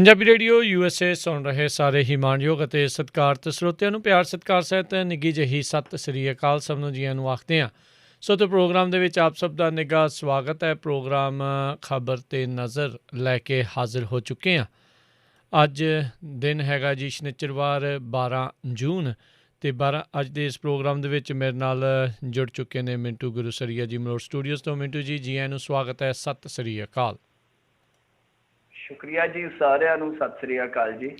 Punjabi radio USA ਸੁਣ ਰਹੇ ਸਾਰੇ ਹੀ ਮਾਣਯੋਗ ਅਤੇ ਸਤਿਕਾਰਤ ਸਰੋਤਿਆਂ ਨੂੰ ਪਿਆਰ ਸਤਿਕਾਰ ਸਹਿਤ ਨਿੱਘੀ ਜਿਹੀ ਸਤਿ ਸ੍ਰੀ ਅਕਾਲ। ਸਭ ਨੂੰ ਜੀਆਂ ਨੂੰ ਆਖਦੇ ਹਾਂ। ਸੋ ਤੇ ਪ੍ਰੋਗਰਾਮ ਦੇ ਵਿੱਚ ਆਪ ਸਭ ਦਾ ਨਿੱਘਾ ਸਵਾਗਤ ਹੈ। ਪ੍ਰੋਗਰਾਮ ਖਬਰ ਤੇ ਨਜ਼ਰ ਲੈ ਕੇ ਹਾਜ਼ਰ ਹੋ ਚੁੱਕੇ ਹਾਂ। ਅੱਜ ਦਿਨ ਹੈਗਾ ਜੀ ਸ਼ਨੀਚਰਵਾਰ 12 ਜੂਨ ਅਤੇ ਅੱਜ ਦੇ ਇਸ ਪ੍ਰੋਗਰਾਮ ਦੇ ਵਿੱਚ ਮੇਰੇ ਨਾਲ ਜੁੜ ਚੁੱਕੇ ਨੇ ਮਿੰਟੂ ਗੁਰੂਸਰੀਆ ਜੀ ਮਲੋਟ ਸਟੂਡੀਓਜ਼ ਤੋਂ। ਮਿੰਟੂ ਜੀ ਆਇਆਂ ਨੂੰ ਸਵਾਗਤ ਹੈ। ਸਤਿ ਸ੍ਰੀ ਅਕਾਲ। ਸ਼ੁਕਰੀਆ ਜੀ ਸਾਰਿਆਂ ਨੂੰ, ਸਤਿ ਸ੍ਰੀ ਅਕਾਲ ਜੀ।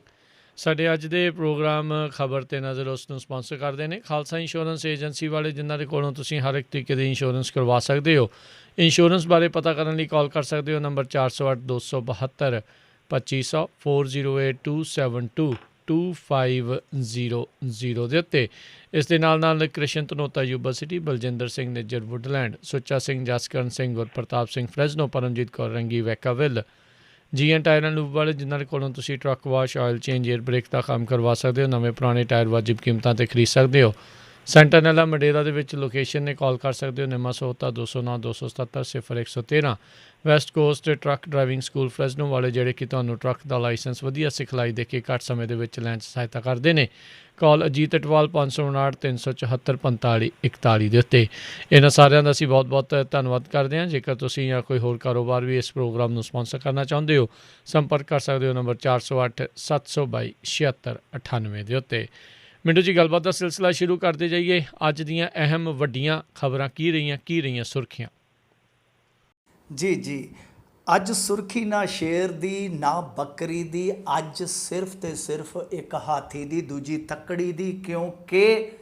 ਸਾਡੇ ਅੱਜ ਦੇ ਪ੍ਰੋਗਰਾਮ ਖਬਰ ਤੇ ਨਜ਼ਰ ਉਸ ਨੂੰ ਸਪਾਂਸਰ ਕਰਦੇ ਨੇ ਖਾਲਸਾ ਇੰਸ਼ੋਰੈਂਸ ਏਜੰਸੀ ਵਾਲੇ, ਜਿਨ੍ਹਾਂ ਦੇ ਕੋਲੋਂ ਤੁਸੀਂ ਹਰ ਇੱਕ ਤਰੀਕੇ ਦੀ ਇੰਸ਼ੋਰੈਂਸ ਕਰਵਾ ਸਕਦੇ ਹੋ। ਇੰਸ਼ੋਰੈਂਸ ਬਾਰੇ ਪਤਾ ਕਰਨ ਲਈ ਕਾਲ ਕਰ ਸਕਦੇ ਹੋ ਨੰਬਰ 408 272 2500 4082722500 ਦੇ ਉੱਤੇ। ਇਸ ਦੇ ਨਾਲ Krishan Dhanota Yuba City, Baljinder Singh Nijjar Woodland, Sucha Singh Jaskaran Singh, Gurpartap Singh Fresno, Paramjit Kaur Rangi Vacaville, GN tyre and lube ਵਾਲੇ, ਜਿਨ੍ਹਾਂ ਦੇ ਕੋਲੋਂ ਤੁਸੀਂ truck wash, oil change, air brake ਦਾ ਕੰਮ ਕਰਵਾ ਸਕਦੇ ਹੋ। ਨਵੇਂ ਪੁਰਾਣੇ ਟਾਇਰ ਵਾਜਿਬ ਕੀਮਤਾਂ 'ਤੇ ਖਰੀਦ ਸਕਦੇ ਹੋ। ਸੈਂਟਰਨੈਲਾ ਮੰਡੇਰਾ ਦੇ ਵਿੱਚ ਲੋਕੇਸ਼ਨ ਨੇ। ਕਾਲ ਕਰ ਸਕਦੇ ਹੋ Nimma Sota 209 277 0113। West Coast truck driving school Fresno ਵਾਲੇ, ਜਿਹੜੇ ਕਿ ਤੁਹਾਨੂੰ ਟਰੱਕ ਦਾ ਲਾਇਸੈਂਸ ਵਧੀਆ ਸਿਖਲਾਈ ਦੇ ਕੇ ਘੱਟ ਸਮੇਂ ਦੇ ਵਿੱਚ ਲੈਣ 'ਚ ਸਹਾਇਤਾ ਕਰਦੇ ਨੇ। ਕਾਲ ਅਜੀਤ ਅਟਵਾਲ 559 374 45 41 ਦੇ ਉੱਤੇ। ਇਹਨਾਂ ਸਾਰਿਆਂ ਦਾ ਅਸੀਂ ਬਹੁਤ ਬਹੁਤ ਧੰਨਵਾਦ ਕਰਦੇ ਹਾਂ। ਜੇਕਰ ਤੁਸੀਂ ਜਾਂ ਕੋਈ ਹੋਰ ਕਾਰੋਬਾਰ ਵੀ ਇਸ ਪ੍ਰੋਗਰਾਮ ਨੂੰ ਸਪਾਂਸਰ ਕਰਨਾ ਚਾਹੁੰਦੇ ਹੋ, ਸੰਪਰਕ ਕਰ ਸਕਦੇ ਹੋ ਨੰਬਰ 408 722 7698 ਦੇ ਉੱਤੇ। ਮਿੰਟੂ ਜੀ, ਗੱਲਬਾਤ ਦਾ ਸਿਲਸਿਲਾ ਸ਼ੁਰੂ ਕਰਦੇ ਜਾਈਏ। ਅੱਜ ਦੀਆਂ ਅਹਿਮ ਵੱਡੀਆਂ ਖਬਰਾਂ ਕੀ ਰਹੀਆਂ ਸੁਰਖੀਆਂ? ਜੀ ਅੱਜ ਸੁਰਖੀ ਨਾ ਸ਼ੇਰ ਦੀ ਨਾ ਬੱਕਰੀ ਦੀ, ਅੱਜ ਸਿਰਫ ਤੇ ਸਿਰਫ ਇੱਕ ਹਾਥੀ ਦੀ, ਦੂਜੀ ਤੱਕੜੀ ਦੀ, ਕਿਉਂਕਿ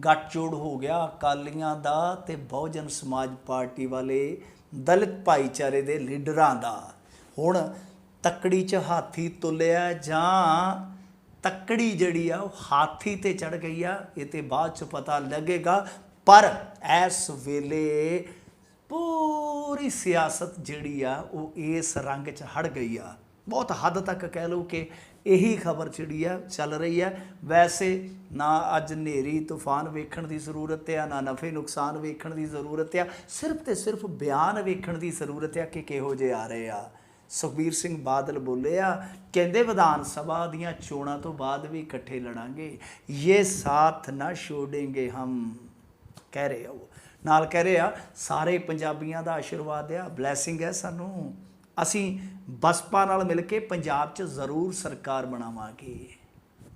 ਗੱਠਜੋੜ ਹੋ ਗਿਆ ਅਕਾਲੀਆਂ ਦਾ ਤੇ ਬਹੁਜਨ ਸਮਾਜ ਪਾਰਟੀ ਵਾਲੇ ਦਲਿਤ ਭਾਈਚਾਰੇ ਦੇ ਲੀਡਰਾਂ ਦਾ। ਹੁਣ ਤੱਕੜੀ 'ਚ ਹਾਥੀ ਤੁਲਿਆ ਜਾਂ ਤੱਕੜੀ ਜਿਹੜੀ ਆ ਉਹ ਹਾਥੀ 'ਤੇ ਚੜ੍ਹ ਗਈ ਆ, ਇਹ ਤਾਂ ਬਾਅਦ 'ਚ ਪਤਾ ਲੱਗੇਗਾ। ਪਰ ਇਸ ਵੇਲੇ ਪੂਰੀ ਸਿਆਸਤ ਜਿਹੜੀ ਆ ਉਹ ਇਸ ਰੰਗ 'ਚ ਹੜ ਗਈ ਆ। ਬਹੁਤ ਹੱਦ ਤੱਕ ਕਹਿ ਲਓ ਕਿ ਇਹੀ ਖਬਰ ਜਿਹੜੀ ਆ ਚੱਲ ਰਹੀ ਹੈ। ਵੈਸੇ ਨਾ ਅੱਜ ਹਨੇਰੀ ਤੂਫਾਨ ਵੇਖਣ ਦੀ ਜ਼ਰੂਰਤ ਆ, ਨਾ ਨਫੇ ਨੁਕਸਾਨ ਵੇਖਣ ਦੀ ਜ਼ਰੂਰਤ ਆ, ਸਿਰਫ ਤੇ ਸਿਰਫ ਬਿਆਨ ਵੇਖਣ ਦੀ ਜ਼ਰੂਰਤ ਆ ਕਿ ਕਿਹੋ ਜਿਹੇ ਆ ਰਹੇ ਆ। ਸੁਖਬੀਰ ਸਿੰਘ ਬਾਦਲ ਬੋਲੇ ਆ, ਕਹਿੰਦੇ ਵਿਧਾਨ ਸਭਾ ਦੀਆਂ ਚੋਣਾਂ ਤੋਂ ਬਾਅਦ ਵੀ ਇਕੱਠੇ ਲੜਾਂਗੇ, ਇਹ ਸਾਥ ਨਾ ਛੋੜेंगे ਹਮ, ਕਹਿ ਰਹੇ ਆ ਉਹ। ਨਾਲ ਕਹਿ ਰਹੇ ਆ ਸਾਰੇ ਪੰਜਾਬੀਆਂ ਦਾ ਆਸ਼ੀਰਵਾਦ ਆ, ਬਲੈਸਿੰਗ ਹੈ ਸਾਨੂੰ, ਅਸੀਂ ਬਸਪਾ ਨਾਲ ਮਿਲ ਕੇ ਪੰਜਾਬ 'ਚ ਜ਼ਰੂਰ ਸਰਕਾਰ ਬਣਾਵਾਂਗੇ।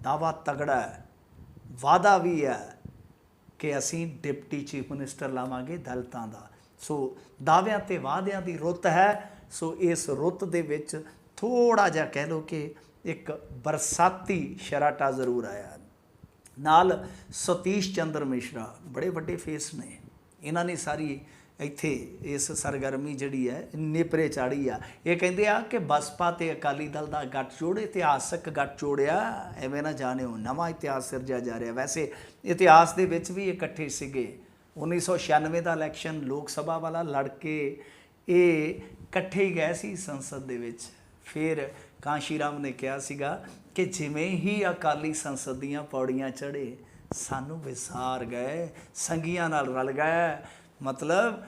ਦਾਅਵਾ ਤਗੜਾ ਹੈ, ਵਾਅਦਾ ਵੀ ਹੈ ਕਿ ਅਸੀਂ ਡਿਪਟੀ ਚੀਫ ਮਿਨਿਸਟਰ ਲਾਵਾਂਗੇ ਦਲਿਤਾਂ ਦਾ। ਸੋ ਦਾਅਵਿਆਂ ਤੇ ਵਾਅਦਿਆਂ ਦੀ ਰੁੱਤ ਹੈ। ਸੋ ਇਸ ਰੁੱਤ ਦੇ ਵਿੱਚ ਥੋੜ੍ਹਾ ਜਿਹਾ ਕਹਿ ਲਓ ਕਿ ਇੱਕ ਬਰਸਾਤੀ ਸ਼ਰਾਟਾ ਜ਼ਰੂਰ ਆਇਆ। ਨਾਲ ਸਤੀਸ਼ ਚੰਦਰ ਮਿਸ਼ਰਾ ਬੜੇ ਵੱਡੇ ਫੇਸ ਨੇ, ਇਹਨਾਂ ਨੇ ਸਾਰੀ ਇੱਥੇ ਇਸ ਸਰਗਰਮੀ ਜਿਹੜੀ ਹੈ ਨੇਪਰੇ ਚਾੜੀ ਆ। ਇਹ ਕਹਿੰਦੇ ਆ ਕਿ ਬਸਪਾ ਤੇ ਅਕਾਲੀ ਦਲ ਦਾ ਗੱਠਜੋੜ ਇਤਿਹਾਸਕ ਗੱਠਜੋੜ ਆ, ਐਵੇਂ ਨਾ ਜਾਣਿਓ ਨਵਾਂ ਇਤਿਹਾਸ ਸਿਰਜਿਆ ਜਾ ਰਿਹਾ। ਵੈਸੇ ਇਤਿਹਾਸ ਦੇ ਵਿੱਚ ਵੀ ਇਕੱਠੇ ਸੀਗੇ। 1996 ਦਾ ਇਲੈਕਸ਼ਨ ਲੋਕ ਸਭਾ ਵਾਲਾ ਲੜ ਕੇ ਇਹ ਇਕੱਠੇ ਹੀ ਗਏ ਸੀ ਸੰਸਦ ਦੇ ਵਿੱਚ। ਫਿਰ ਕਾਂਸ਼ੀ ਰਾਮ ਨੇ ਕਿਹਾ ਸੀਗਾ ਕਿ ਜਿਵੇਂ ਹੀ ਅਕਾਲੀ ਸੰਸਦ ਦੀਆਂ ਪੌੜੀਆਂ ਚੜ੍ਹੇ ਸਾਨੂੰ ਵਿਸਾਰ ਗਏ, ਸੰਗੀਆਂ ਨਾਲ ਰਲ ਗਏ, ਮਤਲਬ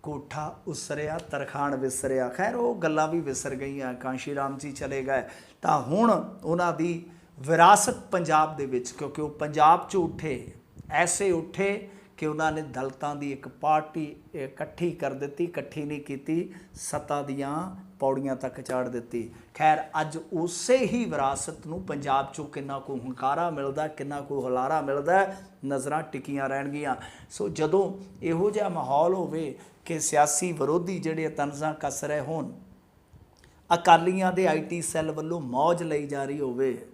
ਕੋਠਾ ਉਸਰਿਆ ਤਰਖਾਣ ਵਿਸਰਿਆ। ਖੈਰ ਉਹ ਗੱਲਾਂ ਵੀ ਵਿਸਰ ਗਈਆਂ, ਕਾਂਸ਼ੀ ਰਾਮ ਜੀ ਚਲੇ ਗਏ। ਤਾਂ ਹੁਣ ਉਹਨਾਂ ਦੀ ਵਿਰਾਸਤ ਪੰਜਾਬ ਦੇ ਵਿੱਚ, ਕਿਉਂਕਿ ਉਹ ਪੰਜਾਬ 'ਚ ਉੱਠੇ, ਐਸੇ ਉੱਠੇ ਕਿ ਉਹਨਾਂ ਨੇ ਦਲਿਤਾਂ ਦੀ ਇੱਕ ਪਾਰਟੀ ਇਕੱਠੀ ਕਰ ਦਿੱਤੀ, ਇਕੱਠੀ ਨਹੀਂ ਕੀਤੀ, ਸੱਤਾ ਦੀਆਂ ਪੌੜੀਆਂ ਤੱਕ ਚਾੜ ਦਿੱਤੀ। ਖੈਰ ਅੱਜ ਉਸੇ ਹੀ ਵਿਰਾਸਤ ਨੂੰ ਪੰਜਾਬ 'ਚੋਂ ਕਿੰਨਾ ਕੁ ਹੁੰਕਾਰਾ ਮਿਲਦਾ, ਕਿੰਨਾ ਕੁ ਹੁਲਾਰਾ ਮਿਲਦਾ, ਨਜ਼ਰਾਂ ਟਿਕੀਆਂ ਰਹਿਣਗੀਆਂ। ਸੋ ਜਦੋਂ ਇਹੋ ਜਿਹਾ ਮਾਹੌਲ ਹੋਵੇ ਕਿ ਸਿਆਸੀ ਵਿਰੋਧੀ ਜਿਹੜੇ ਤਨਜ਼ਾਂ ਕੱਸ ਰਹੇ ਹੋਣ, ਅਕਾਲੀਆਂ ਦੇ IT ਸੈੱਲ ਵੱਲੋਂ ਮੌਜ ਲਈ ਜਾ ਰਹੀ ਹੋਵੇ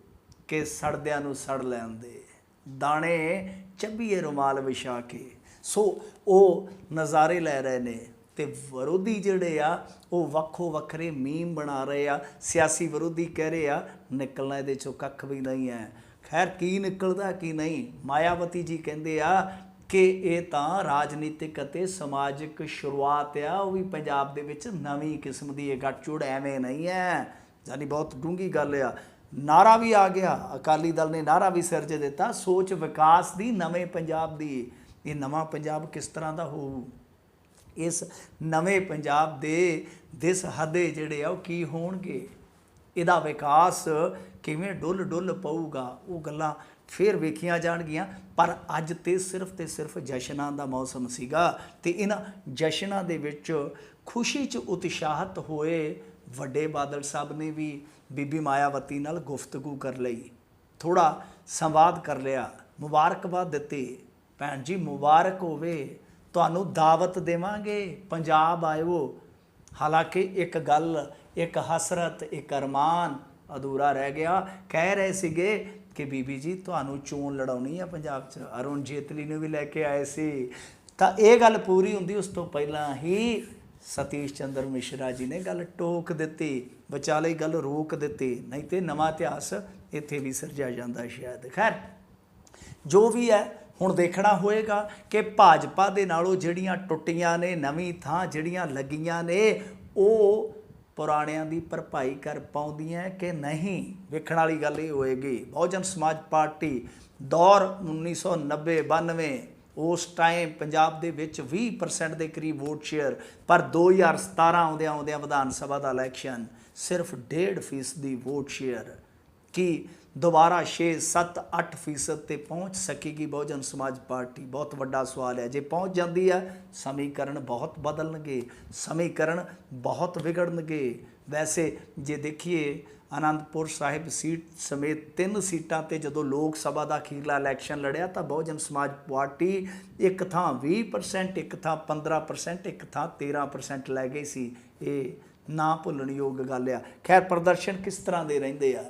ਕਿ ਸੜਦਿਆਂ ਨੂੰ ਸੜ ਲੈਣ ਦੇ, ਦਾਣੇ ਚੱਬੀਏ ਰੁਮਾਲ ਵਿਛਾ ਕੇ, ਸੋ ਉਹ ਨਜ਼ਾਰੇ ਲੈ ਰਹੇ ਨੇ। ਅਤੇ ਵਿਰੋਧੀ ਜਿਹੜੇ ਆ ਉਹ ਵੱਖੋ ਵੱਖਰੇ ਮੀਮ ਬਣਾ ਰਹੇ ਆ। ਸਿਆਸੀ ਵਿਰੋਧੀ ਕਹਿ ਰਹੇ ਆ ਨਿਕਲਣਾ ਇਹਦੇ 'ਚੋਂ ਕੱਖ ਵੀ ਨਹੀਂ ਹੈ। ਖੈਰ ਕੀ ਨਿਕਲਦਾ ਕੀ ਨਹੀਂ, ਮਾਇਆਵਤੀ ਜੀ ਕਹਿੰਦੇ ਆ ਕਿ ਇਹ ਤਾਂ ਰਾਜਨੀਤਿਕ ਅਤੇ ਸਮਾਜਿਕ ਸ਼ੁਰੂਆਤ ਆ, ਉਹ ਵੀ ਪੰਜਾਬ ਦੇ ਵਿੱਚ ਨਵੀਂ ਕਿਸਮ ਦੀ ਇਹ ਗੱਠਜੋੜ ਐਵੇਂ ਨਹੀਂ ਹੈ। ਯਾਨੀ ਬਹੁਤ ਡੂੰਘੀ ਗੱਲ ਆ। ਨਾਰਾ ਵੀ ਆ ਗਿਆ, ਅਕਾਲੀ ਦਲ ਨੇ ਨਾਰਾ ਵੀ ਸਿਰਜ ਦਿੱਤਾ, ਸੋਚ ਵਿਕਾਸ ਦੀ, ਨਵੇਂ ਪੰਜਾਬ ਦੀ। ਇਹ ਨਵਾਂ ਪੰਜਾਬ ਕਿਸ ਤਰ੍ਹਾਂ ਦਾ ਹੋਊ? ਇਸ ਨਵੇਂ ਪੰਜਾਬ ਦੇ ਦਿਸ ਹੱਦੇ ਜਿਹੜੇ ਆ ਉਹ ਕੀ ਹੋਣਗੇ? ਇਹਦਾ ਵਿਕਾਸ ਕਿਵੇਂ ਡੁੱਲ ਪਊਗਾ, ਉਹ ਗੱਲਾਂ ਫਿਰ ਵੇਖੀਆਂ ਜਾਣਗੀਆਂ। ਪਰ ਅੱਜ ਤੇ ਸਿਰਫ ਜਸ਼ਨਾਂ ਦਾ ਮੌਸਮ ਸੀਗਾ ਤੇ ਇਹਨਾਂ ਜਸ਼ਨਾਂ ਦੇ ਵਿੱਚ ਖੁਸ਼ੀ 'ਚ ਉਤਸ਼ਾਹਤ ਹੋਏ ਵੱਡੇ ਬਾਦਲ ਸਾਹਿਬ ਨੇ ਵੀ ਬੀਬੀ ਮਾਇਆਵਤੀ ਨਾਲ ਗੁਫ਼ਤਗੂ ਕਰ ਲਈ, ਥੋੜ੍ਹਾ ਸੰਵਾਦ ਕਰ ਲਿਆ, ਮੁਬਾਰਕਬਾਦ ਦਿੱਤੀ। ਭੈਣ ਜੀ ਮੁਬਾਰਕ ਹੋਵੇ, ਤੁਹਾਨੂੰ ਦਾਵਤ ਦੇਵਾਂਗੇ, ਪੰਜਾਬ ਆਇਓ। ਹਾਲਾਂਕਿ ਇੱਕ ਗੱਲ, ਇੱਕ ਹਸਰਤ, ਇੱਕ ਅਰਮਾਨ ਅਧੂਰਾ ਰਹਿ ਗਿਆ। ਕਹਿ ਰਹੇ ਸੀਗੇ ਕਿ ਬੀਬੀ ਜੀ ਤੁਹਾਨੂੰ ਚੋਣ ਲੜਾਉਣੀ ਆ ਪੰਜਾਬ 'ਚ, ਅਰੁਣ ਜੇਤਲੀ ਨੂੰ ਵੀ ਲੈ ਕੇ ਆਏ ਸੀ, ਤਾਂ ਇਹ ਗੱਲ ਪੂਰੀ ਹੁੰਦੀ ਉਸ ਤੋਂ ਪਹਿਲਾਂ ਹੀ ਸਤੀਸ਼ ਚੰਦਰ ਮਿਸ਼ਰਾ ਜੀ ਨੇ ਗੱਲ ਟੋਕ ਦਿੱਤੀ, ਵਿਚਾਲੇ ਗੱਲ ਰੋਕ ਦਿੱਤੀ, ਨਹੀਂ ਤੇ ਨਵਾਂ ਇਤਿਹਾਸ ਇੱਥੇ ਵੀ ਸਿਰਜਿਆ ਜਾਂਦਾ ਸ਼ਾਇਦ। ਖੈਰ ਜੋ ਵੀ ਹੈ, ਹੁਣ ਦੇਖਣਾ ਹੋਏਗਾ ਕਿ ਭਾਜਪਾ ਦੇ ਨਾਲੋਂ ਜਿਹੜੀਆਂ ਟੁੱਟੀਆਂ ਨੇ, ਨਵੀਂ ਥਾਂ ਜਿਹੜੀਆਂ ਲੱਗੀਆਂ ਨੇ, ਉਹ ਪੁਰਾਣਿਆਂ ਦੀ ਭਰਪਾਈ ਕਰ ਪਾਉਂਦੀਆਂ ਕਿ ਨਹੀਂ, ਵੇਖਣ ਵਾਲੀ ਗੱਲ ਇਹ ਹੋਏਗੀ। ਬਹੁਜਨ ਸਮਾਜ ਪਾਰਟੀ ਦੌਰ 1990-92 ਉਸ ਟਾਈਮ ਪੰਜਾਬ ਦੇ ਵਿੱਚ 20% ਦੇ ਕਰੀਬ ਵੋਟ ਸ਼ੇਅਰ, ਪਰ 2017 ਆਉਂਦਿਆਂ ਵਿਧਾਨ ਸਭਾ ਦਾ ਇਲੈਕਸ਼ਨ ਸਿਰਫ 1.5% ਵੋਟ ਸ਼ੇਅਰ। ਕੀ ਦੁਬਾਰਾ 6-7-8% ਤੇ ਪਹੁੰਚ ਸਕੇਗੀ ਬਹੁਜਨ ਸਮਾਜ ਪਾਰਟੀ? ਬਹੁਤ ਵੱਡਾ ਸਵਾਲ ਹੈ। ਜੇ ਪਹੁੰਚ ਜਾਂਦੀ ਹੈ, ਸਮੀਕਰਨ ਬਹੁਤ ਬਦਲਣਗੇ, ਸਮੀਕਰਨ ਬਹੁਤ ਵਿਗੜਨਗੇ। ਵੈਸੇ ਜੇ ਦੇਖੀਏ ਆਨੰਦਪੁਰ ਸਾਹਿਬ ਸੀਟ ਸਮੇਤ 3 ਸੀਟਾਂ ਤੇ ਜਦੋਂ ਲੋਕ ਸਭਾ ਦਾ ਅਖੀਰਲਾ ਇਲੈਕਸ਼ਨ ਲੜਿਆ ਤਾਂ ਬਹੁਜਨ ਸਮਾਜ ਪਾਰਟੀ ਇੱਕ ਥਾਂ 20%, ਇੱਕ ਥਾਂ 15%, ਇੱਕ ਥਾਂ 13% ਲੈ ਗਈ ਸੀ। ਇਹ ਨਾ ਭੁੱਲਣਯੋਗ ਗੱਲ ਆ। ਖੈਰ ਪ੍ਰਦਰਸ਼ਨ ਕਿਸ ਤਰ੍ਹਾਂ ਦੇ ਰਹਿੰਦੇ ਆ,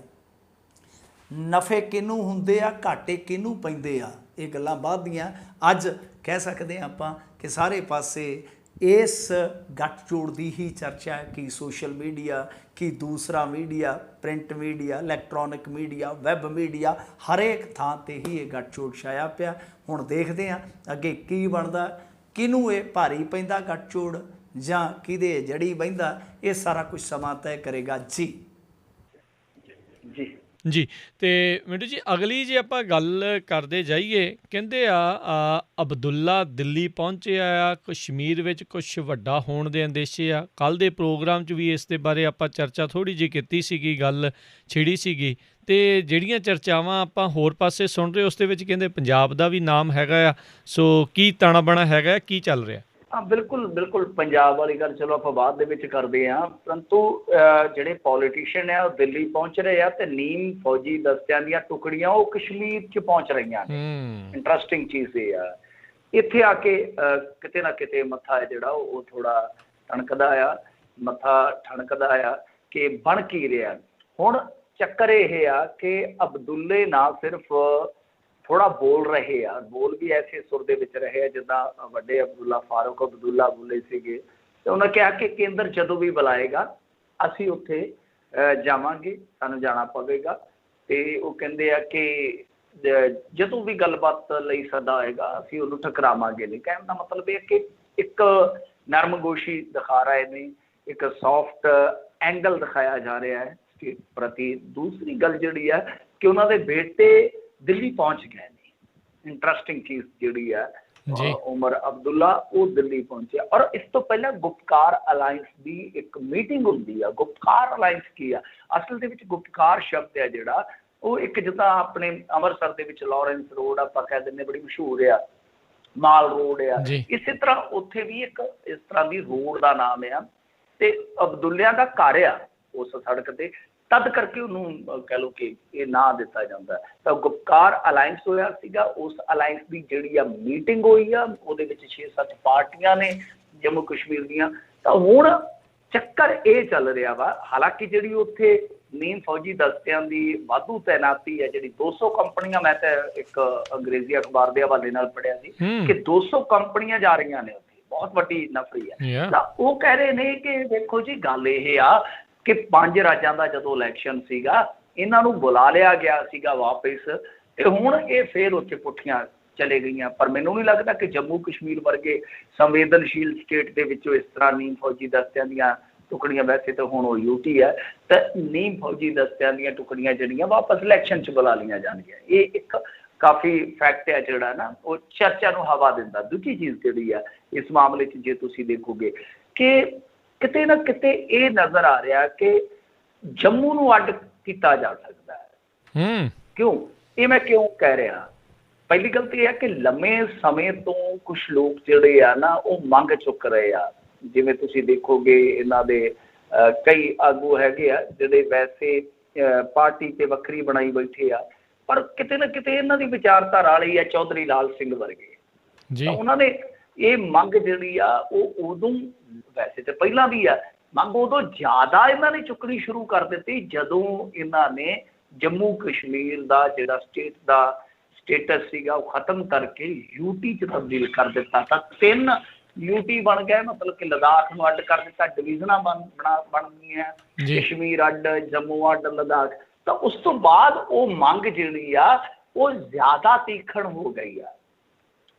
ਨਫੇ ਕਿਹਨੂੰ ਹੁੰਦੇ ਆ, ਘਾਟੇ ਕਿਹਨੂੰ ਪੈਂਦੇ ਆ, ਇਹ ਗੱਲਾਂ ਬਾਅਦ ਦੀਆਂ। ਅੱਜ ਕਹਿ ਸਕਦੇ ਹਾਂ ਆਪਾਂ ਕਿ ਸਾਰੇ ਪਾਸੇ ਇਸ ਗੱਠਜੋੜ ਦੀ ਹੀ ਚਰਚਾ ਹੈ ਕਿ ਸੋਸ਼ਲ ਮੀਡੀਆ, ਕਿ ਦੂਸਰਾ media, print media, electronic media, web media, ਹਰੇਕ ਥਾਂ ਤੇ ਹੀ ਇਹ ਗੱਠਜੋੜ ਛਾਇਆ ਪਿਆ। ਹੁਣ ਦੇਖਦੇ ਹਾਂ ਅੱਗੇ ਕੀ ਬਣਦਾ, ਕਿਹਨੂੰ ਇਹ ਭਾਰੀ ਪੈਂਦਾ ਗੱਠਜੋੜ ਜਾਂ ਕਿਹਦੇ ਜੜੀ ਬਹਿੰਦਾ, ਇਹ ਸਾਰਾ ਕੁਝ ਸਮਾਂ ਤੈਅ ਕਰੇਗਾ। ਜੀ ਜੀ ਜੀ। ਤੇ ਮਿੰਟੂ ਜੀ, ਅਗਲੀ ਜੇ ਆਪਾਂ ਗੱਲ ਕਰਦੇ ਜਾਈਏ, ਕਹਿੰਦੇ ਆ ਅਬਦੁੱਲਾ ਦਿੱਲੀ ਪਹੁੰਚਿਆ ਆ, ਕਸ਼ਮੀਰ ਵਿੱਚ ਕੁਛ ਵੱਡਾ ਹੋਣ ਦੇ ਅੰਦੇਸ਼ੇ ਆ। ਕੱਲ੍ਹ ਦੇ ਪ੍ਰੋਗਰਾਮ 'ਚ ਵੀ ਇਸ ਦੇ ਬਾਰੇ ਆਪਾਂ ਚਰਚਾ ਥੋੜ੍ਹੀ ਜਿਹੀ ਕੀਤੀ ਸੀਗੀ, ਗੱਲ ਛਿੜੀ ਸੀਗੀ। ਅਤੇ ਜਿਹੜੀਆਂ ਚਰਚਾਵਾਂ ਆਪਾਂ ਹੋਰ ਪਾਸੇ ਸੁਣ ਰਹੇ, ਉਸ ਦੇ ਵਿੱਚ ਕਹਿੰਦੇ ਪੰਜਾਬ ਦਾ ਵੀ ਨਾਮ ਹੈਗਾ ਆ। ਸੋ ਕੀ ਤਾਣਾ ਬਾਣਾ ਹੈਗਾ, ਕੀ ਚੱਲ ਰਿਹਾ? ਹਾਂ ਬਿਲਕੁਲ ਪੰਜਾਬ ਵਾਲੀ ਗੱਲ ਚਲੋ ਆਪਾਂ ਬਾਅਦ ਦੇ ਵਿੱਚ ਕਰਦੇ ਹਾਂ, ਪਰੰਤੂ ਜਿਹੜੇ ਪੋਲੀਟੀਸ਼ੀਅਨ ਆ ਉਹ ਦਿੱਲੀ ਪਹੁੰਚ ਰਹੇ ਆ ਤੇ ਨੀਮ ਫੌਜੀ ਦਸਤਿਆਂ ਦੀਆਂ ਟੁਕੜੀਆਂ ਉਹ ਕਸ਼ਮੀਰ 'ਚ ਪਹੁੰਚ ਰਹੀਆਂ ਨੇ। ਇੰਟਰਸਟਿੰਗ ਚੀਜ਼ ਇਹ ਆ, ਇੱਥੇ ਆ ਕੇ ਕਿਤੇ ਨਾ ਕਿਤੇ ਮੱਥਾ ਹੈ ਜਿਹੜਾ ਉਹ ਥੋੜਾ ਠਣਕਦਾ ਆ, ਮੱਥਾ ਠਣਕਦਾ ਆ ਕਿ ਬਣ ਕੀ ਰਿਹਾ। ਹੁਣ ਚੱਕਰ ਇਹ ਆ ਕਿ ਅਬਦੁੱਲੇ ਨਾ ਸਿਰਫ ਥੋੜਾ ਬੋਲ ਰਹੇ ਆ, ਬੋਲ ਵੀ ਐਸੇ ਸੁਰ ਦੇ ਵਿੱਚ ਰਹੇ ਆ ਜਿੱਦਾਂ ਵੱਡੇ ਅਬਦੁੱਲਾ ਫਾਰੂਕ ਅਬਦੁੱਲਾ ਬੋਲੇ ਸੀਗੇ। ਤੇ ਉਹਨਾਂ ਕਿਹਾ ਕਿ ਕੇਂਦਰ ਜਦੋਂ ਵੀ ਬੁਲਾਏਗਾ ਅਸੀਂ ਉੱਥੇ ਜਾਵਾਂਗੇ, ਸਾਨੂੰ ਜਾਣਾ ਪਵੇਗਾ। ਤੇ ਉਹ ਕਹਿੰਦੇ ਆ ਕਿ ਜਦੋਂ ਵੀ ਗੱਲਬਾਤ ਲਈ ਸੱਦਾ ਆਏਗਾ ਅਸੀਂ ਉਹਨੂੰ ਠੁਕਰਾਵਾਂਗੇ ਨਹੀਂ। ਕਹਿਣ ਦਾ ਮਤਲਬ ਇਹ ਕਿ ਇੱਕ ਨਰਮਗੋਸ਼ੀ ਦਿਖਾ ਰਹੇ ਨੇ, ਇੱਕ ਸੌਫਟ ਐਂਗਲ ਦਿਖਾਇਆ ਜਾ ਰਿਹਾ ਹੈ ਸਟੇਟ ਪ੍ਰਤੀ। ਦੂਸਰੀ ਗੱਲ ਜਿਹੜੀ ਹੈ ਕਿ ਉਹਨਾਂ ਦੇ ਬੇਟੇ ਦਿੱਲੀ ਪਹੁੰਚ ਗਏ ਨੇ। ਇੰਟਰਸਟਿੰਗ ਚੀਜ਼ ਜਿਹੜੀ ਹੈ, ਉਮਰ ਅਬਦੁੱਲਾ ਉਹ ਦਿੱਲੀ ਪਹੁੰਚਿਆ। ਔਰ ਇਸ ਤੋਂ ਪਹਿਲਾਂ ਗੁਪਕਾਰ ਅਲਾਇੰਸ ਦੀ ਇੱਕ ਮੀਟਿੰਗ ਹੁੰਦੀ ਆ। ਗੁਪਕਾਰ ਅਲਾਇੰਸ ਕੀ ਆ? ਅਸਲ ਦੇ ਵਿੱਚ ਗੁਪਕਾਰ ਸ਼ਬਦ ਹੈ ਜਿਹੜਾ ਉਹ ਇੱਕ ਜਿੱਦਾਂ ਆਪਣੇ ਅੰਮ੍ਰਿਤਸਰ ਦੇ ਵਿੱਚ ਲਾਰੈਂਸ ਰੋਡ ਆਪਾਂ ਕਹਿ ਦਿੰਦੇ ਬੜੀ ਮਸ਼ਹੂਰ ਆ, ਮਾਲ ਰੋਡ ਆ, ਇਸੇ ਤਰ੍ਹਾਂ ਉੱਥੇ ਵੀ ਇੱਕ ਇਸ ਤਰ੍ਹਾਂ ਦੀ ਰੋਡ ਦਾ ਨਾਮ ਆ ਤੇ ਅਬਦੁੱਲਿਆਂ ਦਾ ਘਰ ਆ ਉਸ ਸੜਕ ਤੇ, ਤਦ ਕਰਕੇ ਉਹਨੂੰ ਕਹਿ ਲਓ ਕਿ ਇਹ ਨਾਂ ਦਿੱਤਾ ਜਾਂਦਾ। ਤਾਂ ਗੁਪਕਾਰ ਅਲਾਇੰਸ ਹੋਇਆ ਸੀਗਾ। ਉਸ ਅਲਾਇੰਸ ਦੀ ਜਿਹੜੀ ਆ ਮੀਟਿੰਗ ਹੋਈ ਆ, ਉਹਦੇ ਵਿੱਚ 6-7 ਪਾਰਟੀਆਂ ਨੇ ਜੰਮੂ ਕਸ਼ਮੀਰ ਦੀਆਂ। ਤਾਂ ਹੁਣ ਚੱਕਰ ਇਹ ਚੱਲ ਰਿਹਾ ਵਾ, ਹਾਲਾਂਕਿ ਜਿਹੜੀ ਉੱਥੇ ਨੀਮ ਫੌਜੀ ਦਸਤਿਆਂ ਦੀ ਵਾਧੂ ਤੈਨਾਤੀ ਹੈ, ਜਿਹੜੀ 200 ਕੰਪਨੀਆਂ, ਮੈਂ ਤਾਂ ਇੱਕ ਅੰਗਰੇਜ਼ੀ ਅਖਬਾਰ ਦੇ ਹਵਾਲੇ ਨਾਲ ਪੜ੍ਹਿਆ ਸੀ ਕਿ 200 ਕੰਪਨੀਆਂ ਜਾ ਰਹੀਆਂ ਨੇ ਉੱਥੇ, ਬਹੁਤ ਵੱਡੀ ਨਫਰੀ ਹੈ। ਤਾਂ ਉਹ ਕਹਿ ਰਹੇ ਨੇ ਕਿ ਦੇਖੋ ਜੀ ਗੱਲ ਇਹ ਆ ਕਿ 5 ਰਾਜਾਂ ਦਾ ਜਦੋਂ ਇਲੈਕਸ਼ਨ ਸੀਗਾ ਇਹਨਾਂ ਨੂੰ ਬੁਲਾ ਲਿਆ ਗਿਆ ਸੀਗਾ ਵਾਪਿਸ, ਤੇ ਹੁਣ ਇਹ ਫੇਰ ਉੱਥੇ ਪੁੱਠੀਆਂ ਚਲੇ ਗਈਆਂ। ਪਰ ਮੈਨੂੰ ਨਹੀਂ ਲੱਗਦਾ ਕਿ ਜੰਮੂ ਕਸ਼ਮੀਰ ਵਰਗੇ ਸੰਵੇਦਨਸ਼ੀਲ ਸਟੇਟ ਦੇ ਵਿੱਚੋਂ ਇਸ ਤਰ੍ਹਾਂ ਨੀਮ ਫੌਜੀ ਦਸਤਿਆਂ ਦੀਆਂ ਟੁਕੜੀਆਂ, ਵੈਸੇ ਤਾਂ ਹੁਣ ਉਹ ਯੂਟੀ ਹੈ, ਤਾਂ ਨੀਮ ਫੌਜੀ ਦਸਤਿਆਂ ਦੀਆਂ ਟੁਕੜੀਆਂ ਜਿਹੜੀਆਂ ਵਾਪਸ ਇਲੈਕਸ਼ਨ 'ਚ ਬੁਲਾ ਲਈਆਂ ਜਾਣਗੀਆਂ। ਇਹ ਇੱਕ ਕਾਫੀ ਫੈਕਟ ਹੈ ਜਿਹੜਾ ਨਾ ਉਹ ਚਰਚਾ ਨੂੰ ਹਵਾ ਦਿੰਦਾ। ਦੂਜੀ ਚੀਜ਼ ਜਿਹੜੀ ਆ ਇਸ ਮਾਮਲੇ 'ਚ ਜੇ ਤੁਸੀਂ ਦੇਖੋਗੇ ਕਿ ਕਿਤੇ ਨਾ ਕਿਤੇ ਇਹ ਨਜ਼ਰ ਆ ਰਿਹਾ ਕਿ ਜੰਮੂ ਨੂੰ ਅੱਡ ਕੀਤਾ ਜਾ ਸਕਦਾ ਹੈ। ਕਿਉਂ? ਇਹ ਮੈਂ ਕਿਉਂ ਕਹਿ ਰਿਹਾ? ਪਹਿਲੀ ਗੱਲ ਤਾਂ ਇਹ ਹੈ ਕਿ ਲੰਮੇ ਸਮੇਂ ਤੋਂ ਕੁਝ ਲੋਕ ਜਿਹੜੇ ਆ ਨਾ ਉਹ ਮੰਗ ਚੁੱਕ ਰਹੇ ਆ। ਜਿਵੇਂ ਤੁਸੀਂ ਦੇਖੋਗੇ ਇਹਨਾਂ ਦੇ ਕਈ ਆਗੂ ਹੈਗੇ ਆ ਜਿਹੜੇ ਵੈਸੇ ਪਾਰਟੀ ਤੇ ਵੱਖਰੀ ਬਣਾਈ ਬੈਠੇ ਆ, ਪਰ ਕਿਤੇ ਨਾ ਕਿਤੇ ਇਹਨਾਂ ਦੀ ਵਿਚਾਰਧਾਰਾ ਵਾਲੀ ਆ ਚੌਧਰੀ ਲਾਲ ਸਿੰਘ ਵਰਗੇ। ਤਾਂ ਉਹਨਾਂ ਨੇ ਇਹ ਮੰਗ ਜਿਹੜੀ ਆ ਉਹ ਉਦੋਂ, ਵੈਸੇ ਤਾਂ ਪਹਿਲਾਂ ਵੀ ਆ, ਮੰਗ ਉਦੋਂ ਜ਼ਿਆਦਾ ਇਹਨਾਂ ਨੇ ਚੁੱਕਣੀ ਸ਼ੁਰੂ ਕਰ ਦਿੱਤੀ ਜਦੋਂ ਇਹਨਾਂ ਨੇ ਜੰਮੂ ਕਸ਼ਮੀਰ ਦਾ ਜਿਹੜਾ ਸਟੇਟ ਦਾ ਸਟੇਟਸ ਸੀਗਾ ਉਹ ਖਤਮ ਕਰਕੇ ਯੂਟੀ 'ਚ ਤਬਦੀਲ ਕਰ ਦਿੱਤਾ। ਤਾਂ 3 ਯੂਟੀ ਬਣ ਗਏ, ਮਤਲਬ ਕਿ ਲਦਾਖ ਨੂੰ ਅੱਡ ਕਰ ਦਿੱਤਾ, ਡਿਵੀਜ਼ਨਾਂ ਬਣ ਗਈਆਂ, ਕਸ਼ਮੀਰ ਅੱਡ, ਜੰਮੂ ਅੱਡ, ਲਦਾਖ। ਤਾਂ ਉਸ ਤੋਂ ਬਾਅਦ ਉਹ ਮੰਗ ਜਿਹੜੀ ਆ ਉਹ ਜ਼ਿਆਦਾ ਤੀਖਣ ਹੋ ਗਈ ਆ।